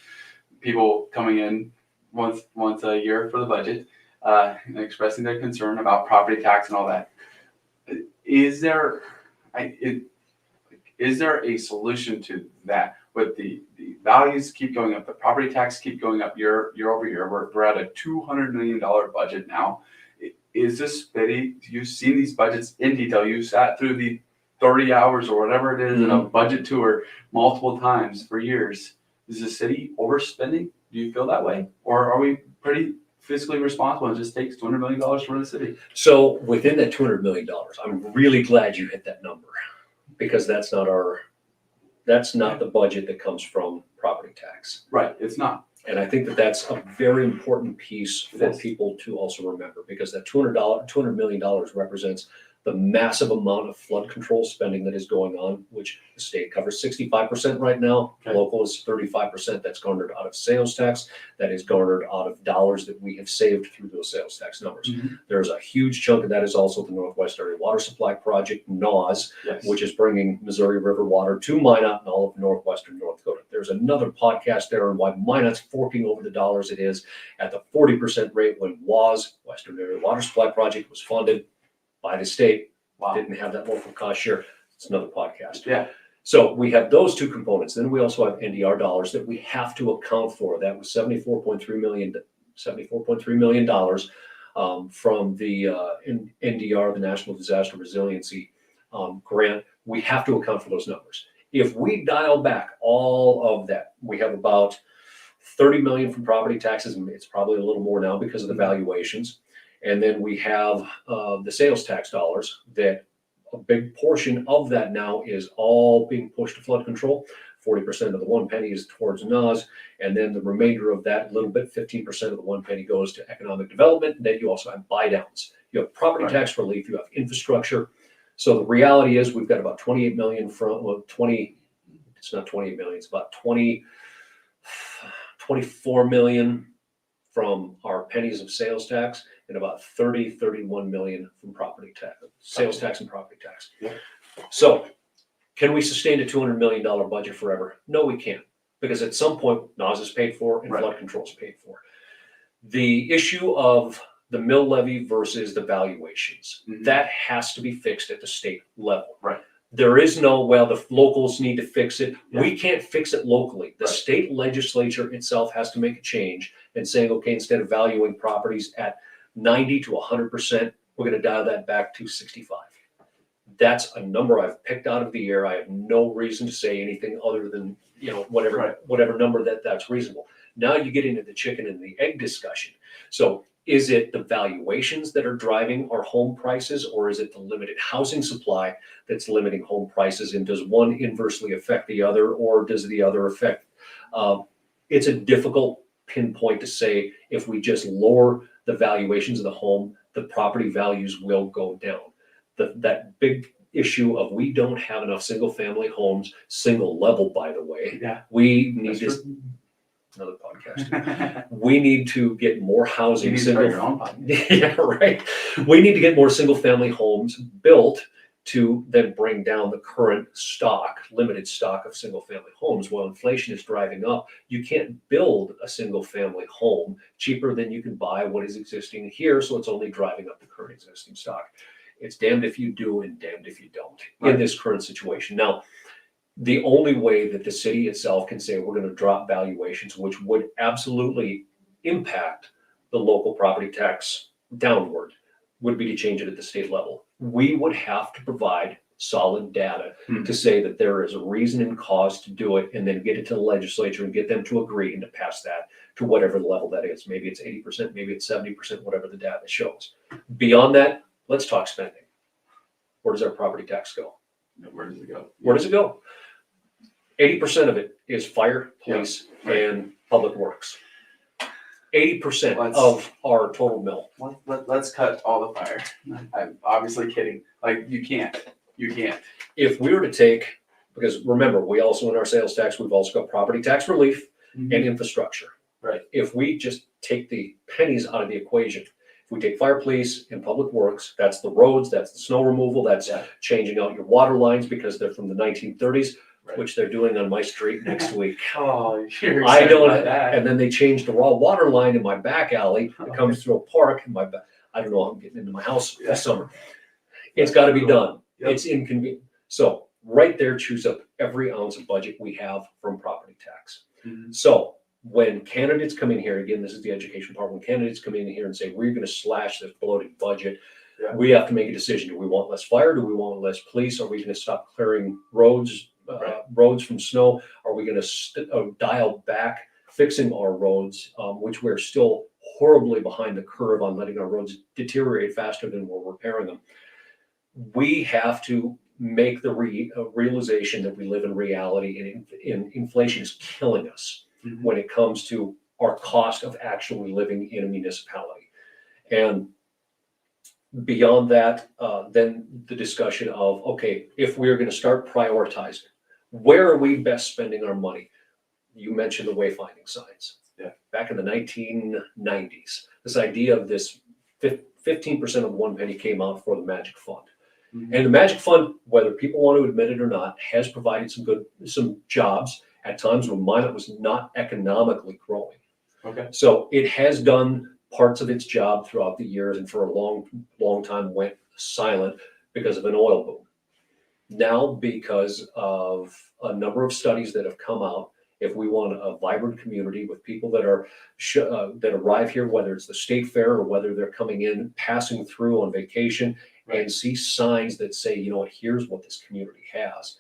people coming in once a year for the budget and expressing their concern about property tax and all that. Is there a solution to that? With the values keep going up, the property tax keep going up year over year. We're at a $200 million budget now. Is this steady? You've seen these budgets in detail. You sat through the 30 hours or whatever it is in a budget tour multiple times for years. Is the city overspending? Do you feel that way? Or are we pretty fiscally responsible and it just takes $200 million for the city? So within that $200 million, I'm really glad you hit that number because that's not the budget that comes from property tax. Right, it's not. And I think that that's a very important piece for people to also remember because that $200 million represents the massive amount of flood control spending that is going on, which the state covers 65% right now. Okay. Local is 35%. That's garnered out of sales tax. That is garnered out of dollars that we have saved through those sales tax numbers. Mm-hmm. There's a huge chunk of that is also the Northwest Area Water Supply Project, NAWS, Yes. which is bringing Missouri River water to Minot and all of northwestern North Dakota. There's another podcast there on why Minot's forking over the dollars it is at the 40% rate when WAS, Western Area Water Supply Project, was funded by the state. Wow. Didn't have that local cost share. It's another podcast. Yeah. So we have those two components. Then we also have NDR dollars that we have to account for. That was $74.3 million from the NDR, the National Disaster Resiliency grant. We have to account for those numbers. If we dial back all of that, we have about 30 million from property taxes, and it's probably a little more now because of the valuations. And then we have the sales tax dollars that a big portion of that now is all being pushed to flood control. 40% of the 1 penny is towards NAWS. And then the remainder of that little bit, 15% of the 1 penny goes to economic development. And then you also have buy downs. You have property tax relief, you have infrastructure. So the reality is we've got about 28 million from, it's not 28 million, it's about 24 million from our pennies of sales tax and about 31 million from property tax, sales tax and property tax. Yeah. So can we sustain a $200 million budget forever? No, we can't, because at some point NAWS is paid for and flood control is paid for. The issue of the mill levy versus the valuations, that has to be fixed at the state level. Right. There is no, well, the locals need to fix it. Yeah. We can't fix it locally. The state legislature itself has to make a change and saying, okay, instead of valuing properties at 90 to 100%, we're going to dial that back to 65. That's a number I've picked out of the air. I have no reason to say anything other than, whatever number that's reasonable. Now you get into the chicken and the egg discussion. So is it the valuations that are driving our home prices, or is it the limited housing supply that's limiting home prices? And does one inversely affect the other, or does the other affect? It's a difficult pinpoint to say. If we just lower the valuations of the home, the property values will go down. That big issue of we don't have enough single family homes, single level, by the way. Yeah. We need another podcast. We need to get more housing. Yeah, right. We need to get more single family homes built to then bring down the current limited stock of single family homes. While inflation is driving up, you can't build a single family home cheaper than you can buy what is existing here. So it's only driving up the current existing stock. It's damned if you do and damned if you don't in this current situation. Now, the only way that the city itself can say we're going to drop valuations, which would absolutely impact the local property tax downward, would be to change it at the state level. we would have to provide solid data Hmm. to say that there is a reason and cause to do it, and then get it to the legislature and get them to agree and to pass that to whatever level that is. Maybe it's 80%, maybe it's 70%, whatever the data shows. Beyond that, let's talk spending. Where does our property tax go? Where does it go? Where does it go? 80% of it is fire, police, Yeah, right. and public works. 80% Let's- of our total mill. Let's cut all the fire. I'm obviously kidding. Like, you can't. If we were to take, because remember, we also in our sales tax, we've also got property tax relief and infrastructure. Right. If we just take the pennies out of the equation, if we take fire, police, and public works, that's the roads, that's the snow removal, that's Yeah. changing out your water lines because they're from the 1930s, Right. which they're doing on my street next week. Oh, you're I excited don't, about that. and then they changed the raw water line in my back alley that comes through a park in my back. I don't know how I'm getting into my house Yeah. this summer. It's gotta be done. Yep. It's inconvenient. So right there chews up every ounce of budget we have from property tax. Mhm. So when candidates come in here, again, this is the education part, when candidates come in here and say, we're gonna slash this bloated budget, Yeah. we have to make a decision. Do we want less fire? Do we want less police? Are we gonna stop clearing roads, Right. roads from snow? Are we gonna dial back fixing our roads, which we're still horribly behind the curve on letting our roads deteriorate faster than we're repairing them? We have to make the realization that we live in reality, and inflation is killing us Mhm. when it comes to our cost of actually living in a municipality. And beyond that, then the discussion of, okay, if we're going to start prioritizing, where are we best spending our money? You mentioned the wayfinding signs. Yeah. Back in the 1990s, this idea of this 15% of one penny came out for the Magic Fund. Mhm. And the Magic Fund, whether people want to admit it or not, has provided some jobs at times when Minot was not economically growing. Okay. So it has done parts of its job throughout the years, and for a long time went silent because of an oil boom. Now, because of a number of studies that have come out, if we want a vibrant community with people that are that arrive here, whether it's the state fair or whether they're coming in, passing through on vacation, Right. and see signs that say, you know what, here's what this community has.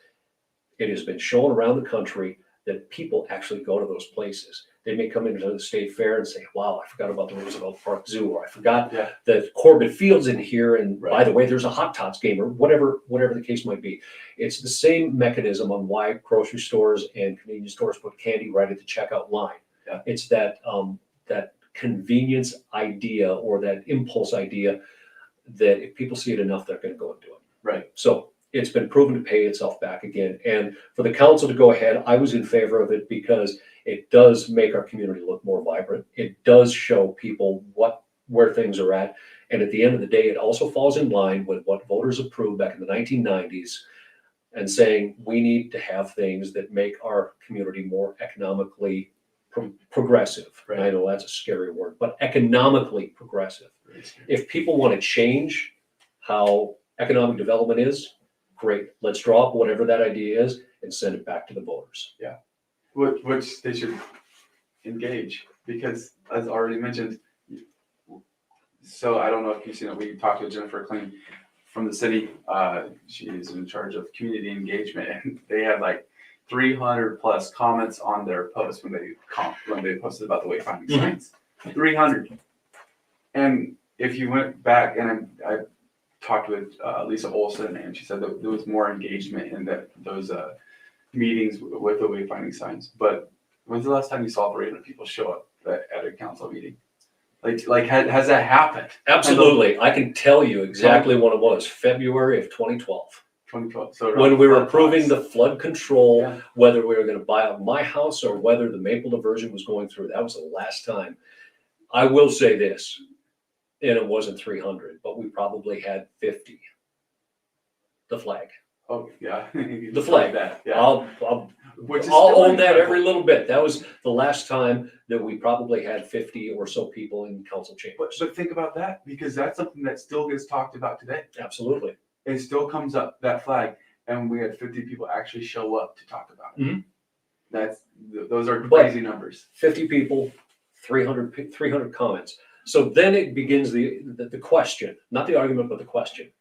It has been shown around the country that people actually go to those places. They may come into the state fair and say, wow, I forgot about the Roosevelt Park Zoo, or I forgot Yeah. that Corbett Field's in here, and by Right. the way, there's a Hot Tots game, or whatever the case might be. It's the same mechanism on why grocery stores and convenience stores put candy right at the checkout line. Yeah. It's that convenience idea, or that impulse idea, that if people see it enough, they're going to go and do it. Right. So it's been proven to pay itself back again. And for the council to go ahead, I was in favor of it because it does make our community look more vibrant. It does show people where things are at. And at the end of the day, it also falls in line with what voters approved back in the 1990s, and saying we need to have things that make our community more economically progressive. Right. I know that's a scary word, but economically progressive. If people want to change how economic development is, great. Let's draw up whatever that idea is and send it back to the voters. Which they should engage, because as already mentioned, so I don't know if you've seen it, we talked to Jennifer Kling from the city. She is in charge of community engagement, and they had like 300 plus comments on their post when they posted about the wayfinding Mhm. signs. 300. And if you went back, and I talked with Lisa Olson, and she said that there was more engagement in those meetings with the wayfinding signs. But when's the last time you saw 300 people show up at a council meeting? Has that happened? Absolutely. I can tell you exactly when it was, February of 2012. 2012. So When we were around approving flood the flood control, Yeah. whether we were going to buy out my house or whether the Maple diversion was going through, that was the last time. I will say this, and it wasn't 300, but we probably had 50. The flag. Oh, yeah. The flag. That. Yeah. I'll Which is I'll still own that incredible. every little bit. That was the last time that we probably had 50 or so people in council chambers. But think about that, because that's something that still gets talked about today. Absolutely. It still comes up, that flag, and we had 50 people actually show up to talk about it. Mhm. Those are But- crazy numbers. 50 people, 300 comments. So then it begins the question, not the argument, but the question.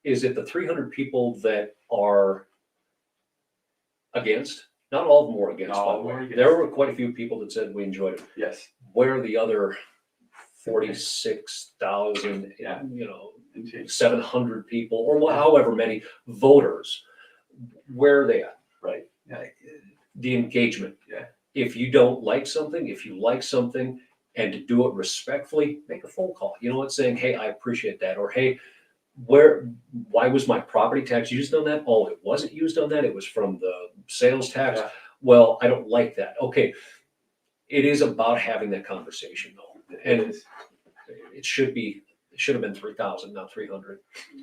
is it the 300 people that are against? Not all of them were against, Not by all the of them were way. against. There were quite a few people that said we enjoyed it. Yes. Where are the other 46,000, Yeah. 700 people, or however many voters? Where are they at? Right. Yeah. The engagement. Yeah. If you don't like something, if you like something, and to do it respectfully, make a phone call. You know what? Saying, hey, I appreciate that. Or, hey, why was my property tax used on that? Oh, it wasn't used on that. It was from the sales tax. Yeah. Well, I don't like that. Okay. It is about having that conversation though. And It is. it should have been 3,000, not 300.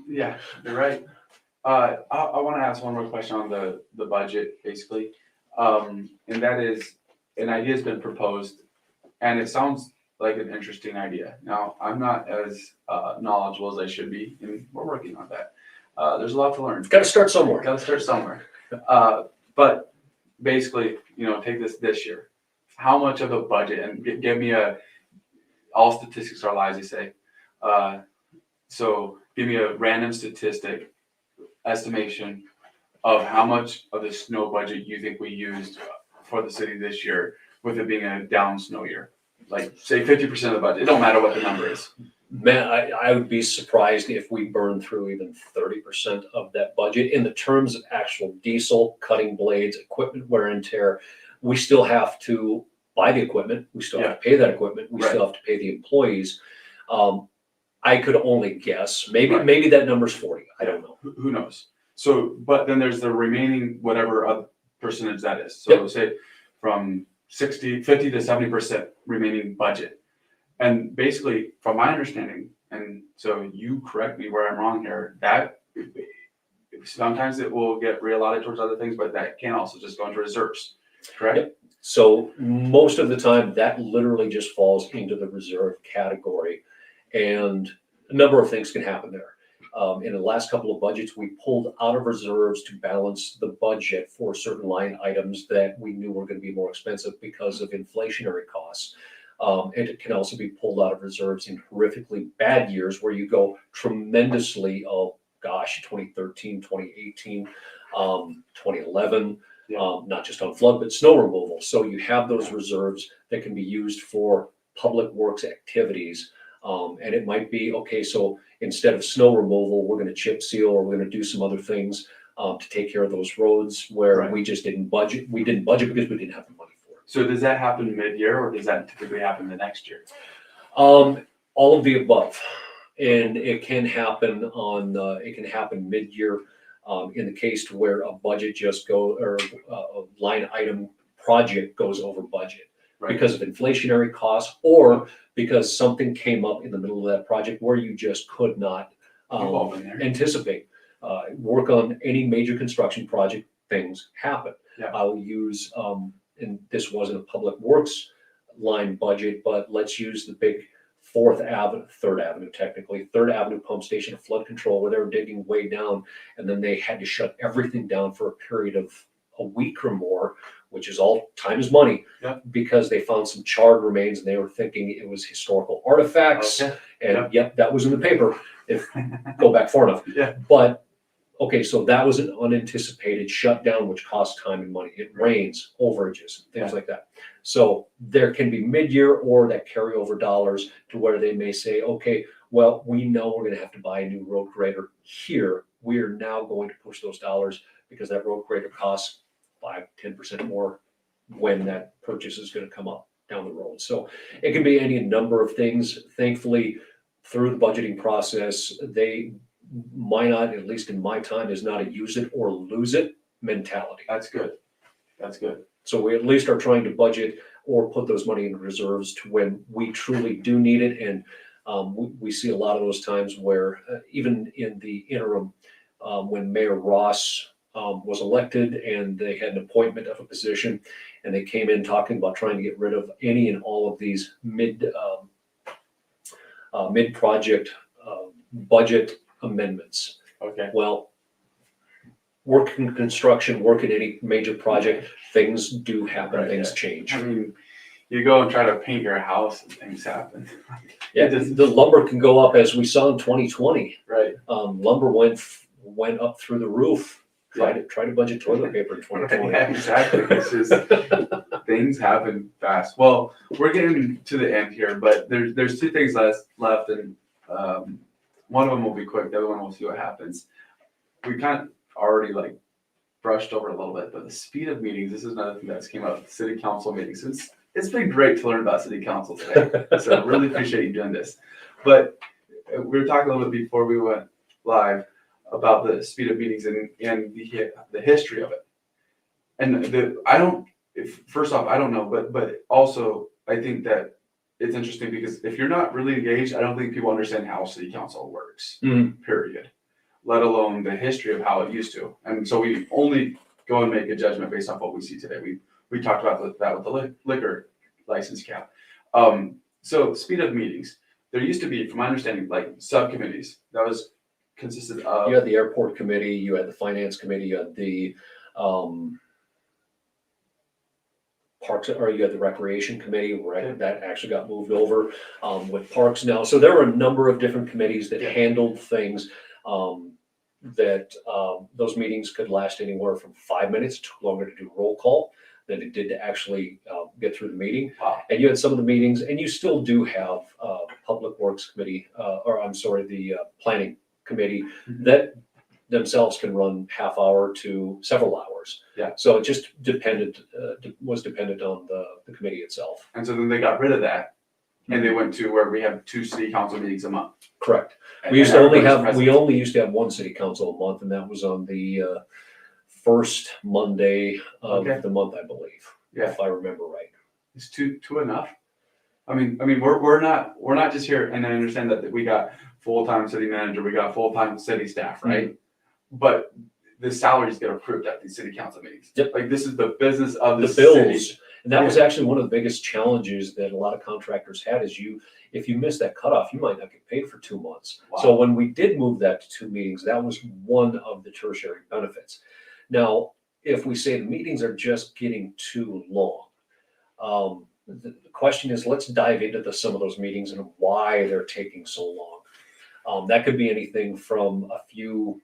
Yeah, you're right. I want to ask one more question on the budget, basically. And that is, an idea has been proposed, and it sounds like an interesting idea. Now, I'm not as knowledgeable as I should be, and we're working on that. There's a lot to learn. Got to start somewhere. Got to start somewhere. But basically, take this year. How much of a budget, and give me all statistics are lies, you say. So give me a random statistic estimation of how much of the snow budget you think we used for the city this year, with it being a down snow year. Like, say 50% of the budget. It don't matter what the number is. Man, I would be surprised if we burned through even 30% of that budget in the terms of actual diesel, cutting blades, equipment wear and tear. We still have to buy the equipment. We still have to pay that equipment. We still have to pay the employees. I could only guess. Maybe that number's 40. I don't know. Who knows? So, but then there's the remaining whatever other percentage that is. So say from 50 to 70% remaining budget. And basically, from my understanding, and so you correct me where I'm wrong here, that sometimes it will get reallotted towards other things, but that can also just go into reserves, correct? Yep. So most of the time, that literally just falls into the reserve category. And a number of things can happen there. In the last couple of budgets, we pulled out of reserves to balance the budget for certain line items that we knew were going to be more expensive because of inflationary costs. And it can also be pulled out of reserves in horrifically bad years where you go tremendously, 2013, 2018, 2011, not just on flood, but snow removal. So you have those reserves that can be used for public works activities. And it might be, okay, so instead of snow removal, we're going to chip seal, or we're going to do some other things to take care of those roads where we just didn't budget. We didn't budget because we didn't have the money for it. So does that happen mid-year, or does that typically happen the next year? All of the above. And it can happen mid-year in the case to where a budget or a line item project goes over budget. Because of inflationary costs, or because something came up in the middle of that project where you just could not anticipate. Work on any major construction project, things happen. I'll use, and this wasn't a public works line budget, but let's use the big Third Avenue technically, Third Avenue pump station, flood control, where they were digging way down, and then they had to shut everything down for a period of a week or more, which is all time is money, because they found some charred remains and they were thinking it was historical artifacts. And that was in the paper, if go back far enough. But okay, so that was an unanticipated shutdown, which cost time and money. It rains, overages, things like that. So there can be mid-year or that carryover dollars to where they may say, okay, well, we know we're going to have to buy a new road grader here. We are now going to push those dollars because that road grader costs 5-10% more when that purchase is going to come up down the road. So it can be any number of things. Thankfully, through the budgeting process, they might not, at least in my time, is not a use it or lose it mentality. That's good. That's good. So we at least are trying to budget or put those money in reserves to when we truly do need it. And we see a lot of those times where even in the interim, when Mayor Ross was elected and they had an appointment of a position, and they came in talking about trying to get rid of any and all of these mid-project budget amendments. Okay. Well, work in construction, work in any major project, things do happen, things change. I mean, you go and try to paint your house and things happen. Yeah, It just- the lumber can go up, as we saw in 2020. Right. Lumber went up through the roof. Try to budget toilet paper in 2020. Yeah, exactly. It's just things happen fast. Well, we're getting to the end here, but there's two things left, and one of them will be quick. The other one we'll see what happens. We kind of already like brushed over it a little bit, but the speed of meetings. This is another thing that's came up. City council meetings. It's been great to learn about city council today. So I really appreciate you doing this. But we were talking a little bit before we went live about the speed of meetings and the history of it. And first off, I don't know, but also I think that it's interesting because if you're not really engaged, I don't think people understand how city council works, period, let alone the history of how it used to. And so we only go and make a judgment based off what we see today. We talked about that with the liquor license cap. So speed of meetings. There used to be, from my understanding, like subcommittees that was consisted of. You had the airport committee, you had the finance committee, you had the parks, or you had the recreation committee, where that actually got moved over with parks now. So there were a number of different committees that handled things. Those meetings could last anywhere from 5 minutes, took longer to do roll call than it did to actually get through the meeting. Wow. And you had some of the meetings, and you still do have public works committee, the planning committee that themselves can run half hour to several hours. Yeah. So it just was dependent on the committee itself. And so then they got rid of that, and they went to where we have 2 city council meetings a month. Correct. And We only everybody's used to have one city council a month, and that was on the first Monday of the month, I believe. Yeah. If I remember right. Is two enough? I mean, we're not just here, and I understand that we got full-time city manager, we got full-time city staff, right? But the salaries get approved at these city council meetings. Yep. Like this is the business of the bills. city. And that was actually one of the biggest challenges that a lot of contractors had is if you miss that cutoff, you might not get paid for 2 months. Wow. So when we did move that to 2 meetings, that was one of the tertiary benefits. Now, if we say the meetings are just getting too long, the question is, let's dive into some of those meetings and why they're taking so long. That could be anything from a few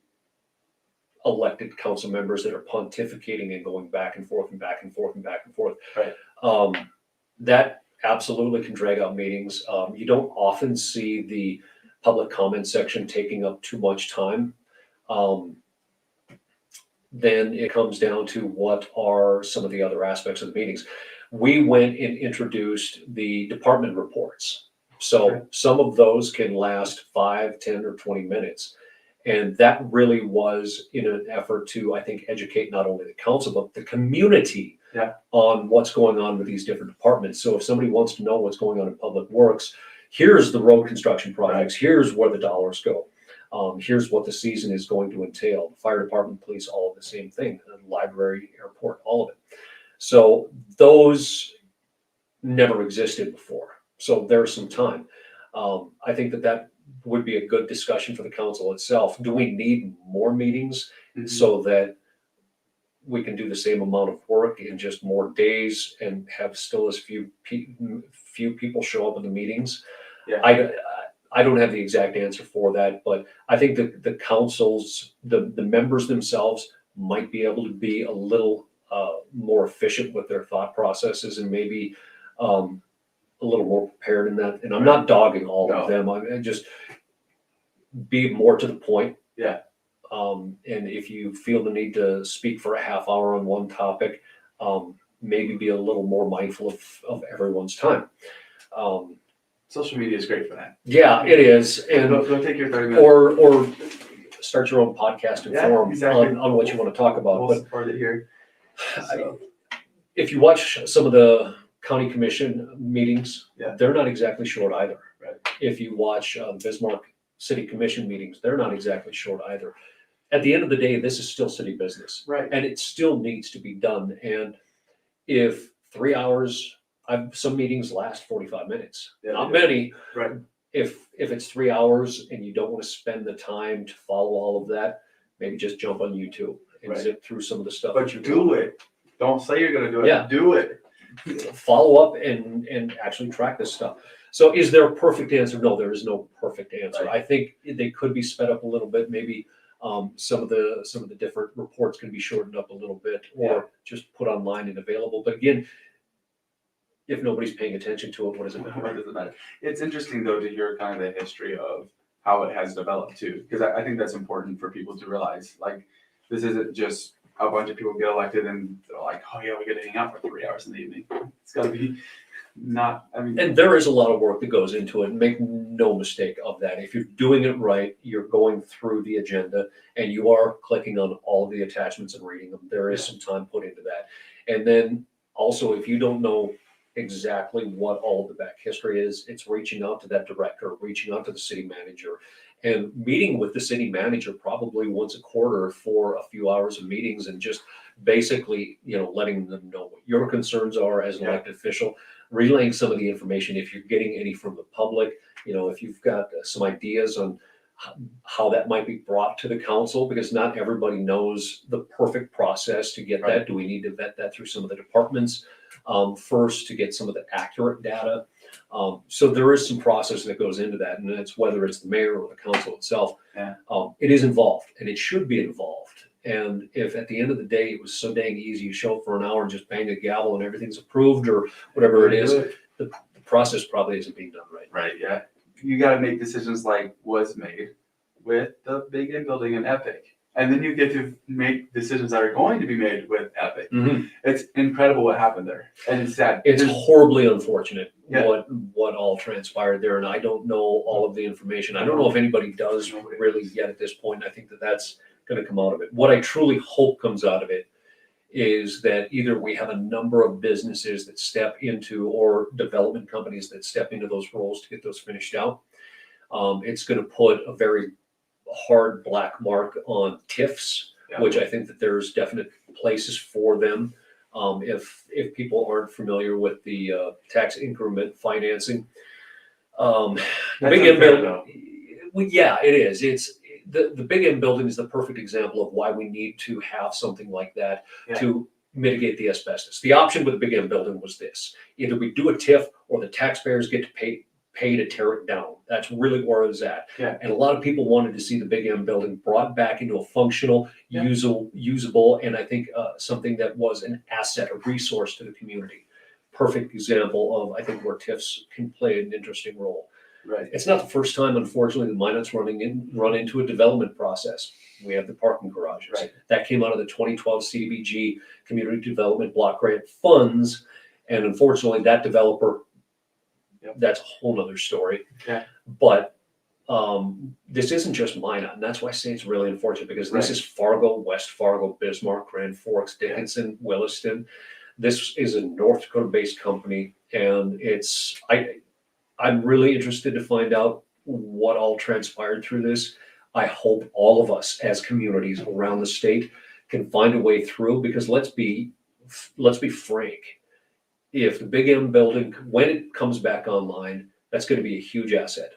elected council members that are pontificating and going back and forth and back and forth and back and forth. Right. That absolutely can drag out meetings. You don't often see the public comment section taking up too much time. Then it comes down to what are some of the other aspects of the meetings. We went and introduced the department reports. So some of those can last 5, 10, or 20 minutes. And that really was in an effort to, I think, educate not only the council, but the community on what's going on with these different departments. So if somebody wants to know what's going on in public works, here's the road construction projects, here's where the dollars go. Here's what the season is going to entail. Fire department, police, all of the same thing. Library, airport, all of it. So those never existed before. So there's some time. I think that would be a good discussion for the council itself. Do we need more meetings so that we can do the same amount of work in just more days and have still as few people show up in the meetings? Yeah. I don't have the exact answer for that, but I think that the councils, the members themselves might be able to be a little more efficient with their thought processes and maybe a little more prepared in that. And I'm not dogging all of them. I just be more to the point. Yeah. And if you feel the need to speak for a half hour on one topic, maybe be a little more mindful of everyone's time. Social media is great for that. Yeah, it is. And don't take your 30 minutes. Or start your own podcast and forum exactly. on what you want to talk about. We'll support it here. So. If you watch some of the county commission meetings, Yeah. they're not exactly short either. Right. If you watch Bismarck City Commission meetings, they're not exactly short either. At the end of the day, this is still city business. Right. And it still needs to be done. And if 3 hours, some meetings last 45 minutes, not many. Right. If it's 3 hours and you don't want to spend the time to follow all of that, maybe just jump on YouTube and zip through some of the stuff. But you do it. Don't say you're going to do it. Yeah. Do it. follow up and actually track this stuff. So is there a perfect answer? No, there is no perfect answer. Right. I think they could be sped up a little bit. Maybe some of the different reports can be shortened up a little bit, or just put online and available. But again, if nobody's paying attention to it, what does it matter? What does it matter? It's interesting though to hear kind of the history of how it has developed too, because I think that's important for people to realize. Like, this isn't just a bunch of people get elected and they're like, oh yeah, we get to hang out for 3 hours in the evening. It's got to be not. I mean, And there is a lot of work that goes into it. Make no mistake of that. If you're doing it right, you're going through the agenda and you are clicking on all of the attachments and reading them. There is some time put into that. And then also, if you don't know exactly what all of the back history is, it's reaching out to that director, reaching out to the city manager, and meeting with the city manager probably once a quarter for a few hours of meetings, and just basically, letting them know what your concerns are as an elected official, relaying some of the information if you're getting any from the public, if you've got some ideas on how that might be brought to the council, because not everybody knows the perfect process to get that. Do we need to vet that through some of the departments first to get some of the accurate data? So there is some process that goes into that, and it's whether it's the mayor or the council itself. Yeah. It is involved, and it should be involved. And if at the end of the day it was so dang easy, you show up for an hour and just bang a gavel and everything's approved or whatever it is, the process probably isn't being done right. Right. Yeah. You got to make decisions like was made with the Big N building and Epic. And then you get to make decisions that are going to be made with Epic. Mm-hmm. It's incredible what happened there. And it's sad. It's horribly unfortunate Yeah. what all transpired there. And I don't know all of the information. I don't know if anybody does really yet at this point. I think that that's going to come out of it. What I truly hope comes out of it is that either we have a number of businesses that step into, or development companies that step into those roles to get those finished out. It's going to put a very hard black mark on TIFs, which I think that there's definite places for them. If people aren't familiar with the tax increment financing, the Big N building, yeah, it is. It's the Big N building is the perfect example of why we need to have something like that to mitigate the asbestos. The option with the Big N building was this: either we do a TIF, or the taxpayers get to pay to tear it down. That's really where it was at. Yeah. And a lot of people wanted to see the Big M building brought back into a functional, usable, and I think something that was an asset, a resource to the community. Perfect example of, I think, where TIFs can play an interesting role. Right. It's not the first time, unfortunately, that Minot's run into a development process. We have the parking garages. Right. That came out of the 2012 CDBG Community Development Block Grant funds, and unfortunately, that developer, that's a whole nother story. Yeah. But this isn't just Minot, and that's why I say it's really unfortunate, because this is Fargo, West Fargo, Bismarck, Grand Forks, Dickinson, Williston. This is a North Dakota-based company, and I'm really interested to find out what all transpired through this. I hope all of us as communities around the state can find a way through, because let's be frank. If the Big M building, when it comes back online, that's going to be a huge asset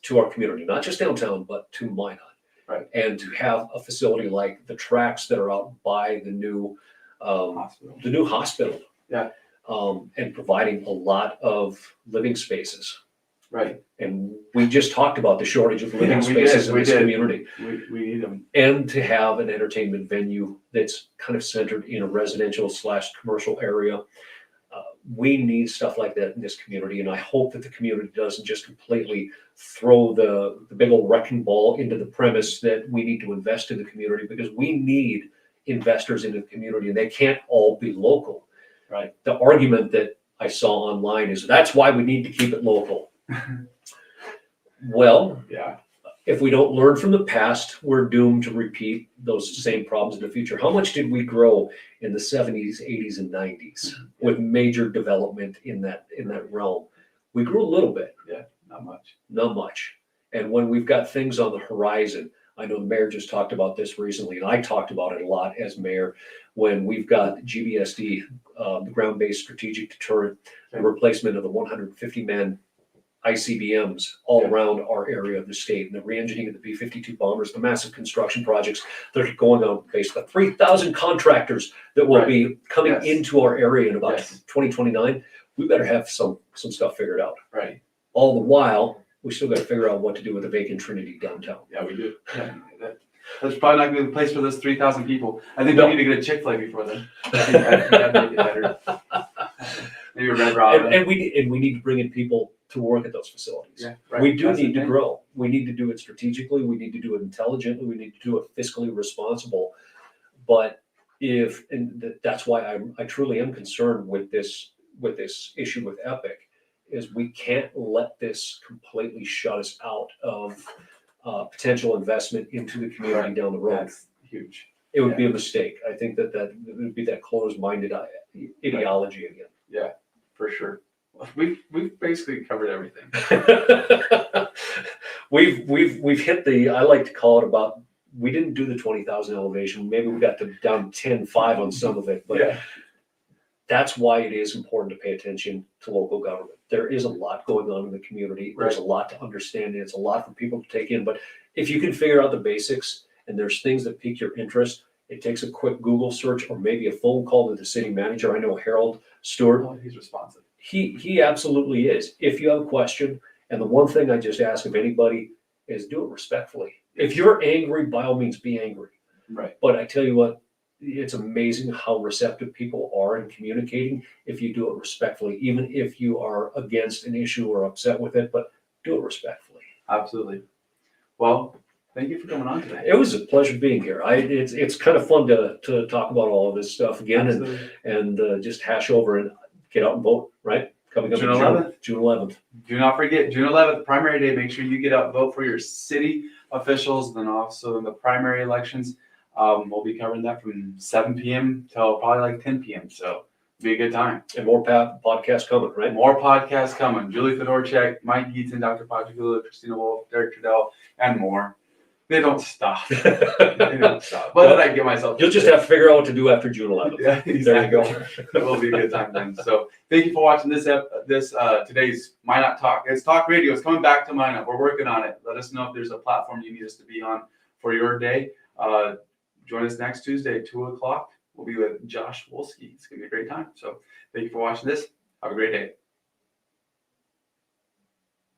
to our community, not just downtown, but to Minot. Right. And to have a facility like the tracks that are out by the new hospital, and providing a lot of living spaces. Right. And we just talked about the shortage of living spaces in this community. We need them. And to have an entertainment venue that's kind of centered in a residential/commercial area. We need stuff like that in this community, and I hope that the community doesn't just completely throw the big old wrecking ball into the premise that we need to invest in the community, because we need investors in the community, and they can't all be local. Right. The argument that I saw online is that's why we need to keep it local. Well, if we don't learn from the past, we're doomed to repeat those same problems in the future. How much did we grow in the 70s, 80s, and 90s with major development in that realm? We grew a little bit. Yeah, not much. Not much. And when we've got things on the horizon, I know the mayor just talked about this recently, and I talked about it a lot as mayor, when we've got GBSD, the ground-based strategic deterrent, the replacement of the 150-man ICBMs all Yeah. around our area of the state, and the re-engineering of the B-52 bombers, the massive construction projects that are going on, basically 3,000 contractors that will Right. be coming Yes. into our area in about Yes. 2029. We better have some stuff figured out. Right. All the while, we still got to figure out what to do with the vacant Trinity downtown. Yeah, we do. Yeah. That's probably not going to be the place for those 3,000 people. I think No. we need to get a Chick-fil-A before then. I think that'd make it better. Maybe a Red Robin. And we need to bring in people to work at those facilities. Yeah, right. We do That's the need to thing. grow. We need to do it strategically. We need to do it intelligently. We need to do it fiscally responsible. But that's why I truly am concerned with this issue with Epic, is we can't let this completely shut us out of potential investment into the community Right. down the road. That's huge. It would be a mistake. I think that it would be that closed-minded ideology again. Yeah, for sure. We've basically covered everything. We've hit I like to call it about, we didn't do the 20,000 elevation. Maybe we got down to 10.5 on some of it, but Yeah. that's why it is important to pay attention to local government. There is a lot going on in the community. There's a lot to understand. It's a lot for people to take in. But if you can figure out the basics and there's things that pique your interest, it takes a quick Google search or maybe a phone call to the city manager. I know Harold Stewart. Oh, he's responsive. He absolutely is. If you have a question, and the one thing I just ask of anybody is do it respectfully. If you're angry, by all means be angry. Right. But I tell you what, it's amazing how receptive people are in communicating if you do it respectfully, even if you are against an issue or upset with it, but do it respectfully. Absolutely. Well, thank you for coming on today. It was a pleasure being here. It's kind of fun to talk about all of this stuff again Absolutely. and just hash over and get out and vote, right? Coming up June in 11th. June 11th. Do not forget, June 11th, primary day. Make sure you get out, vote for your city officials. Then also in the primary elections, we'll be covering that from 7 p.m. till probably like 10 p.m. So it'll be a good time. And more podcasts coming, right? More podcasts coming. Julie Fedorchak, Mike Eaton, Dr. Pachagula, Christina Wolf, Derek Trudell, and more. They don't stop. They don't stop. What did I get myself? You'll just have to figure out what to do after June 11th. Yeah, exactly. There you go. It will be a good time then. So thank you for watching today's Minot Talk. It's talk radio. It's coming back to Minot. We're working on it. Let us know if there's a platform you need us to be on for your day. Join us next Tuesday at 2 o'clock. We'll be with Josh Wolski. It's going to be a great time. So thank you for watching this. Have a great day.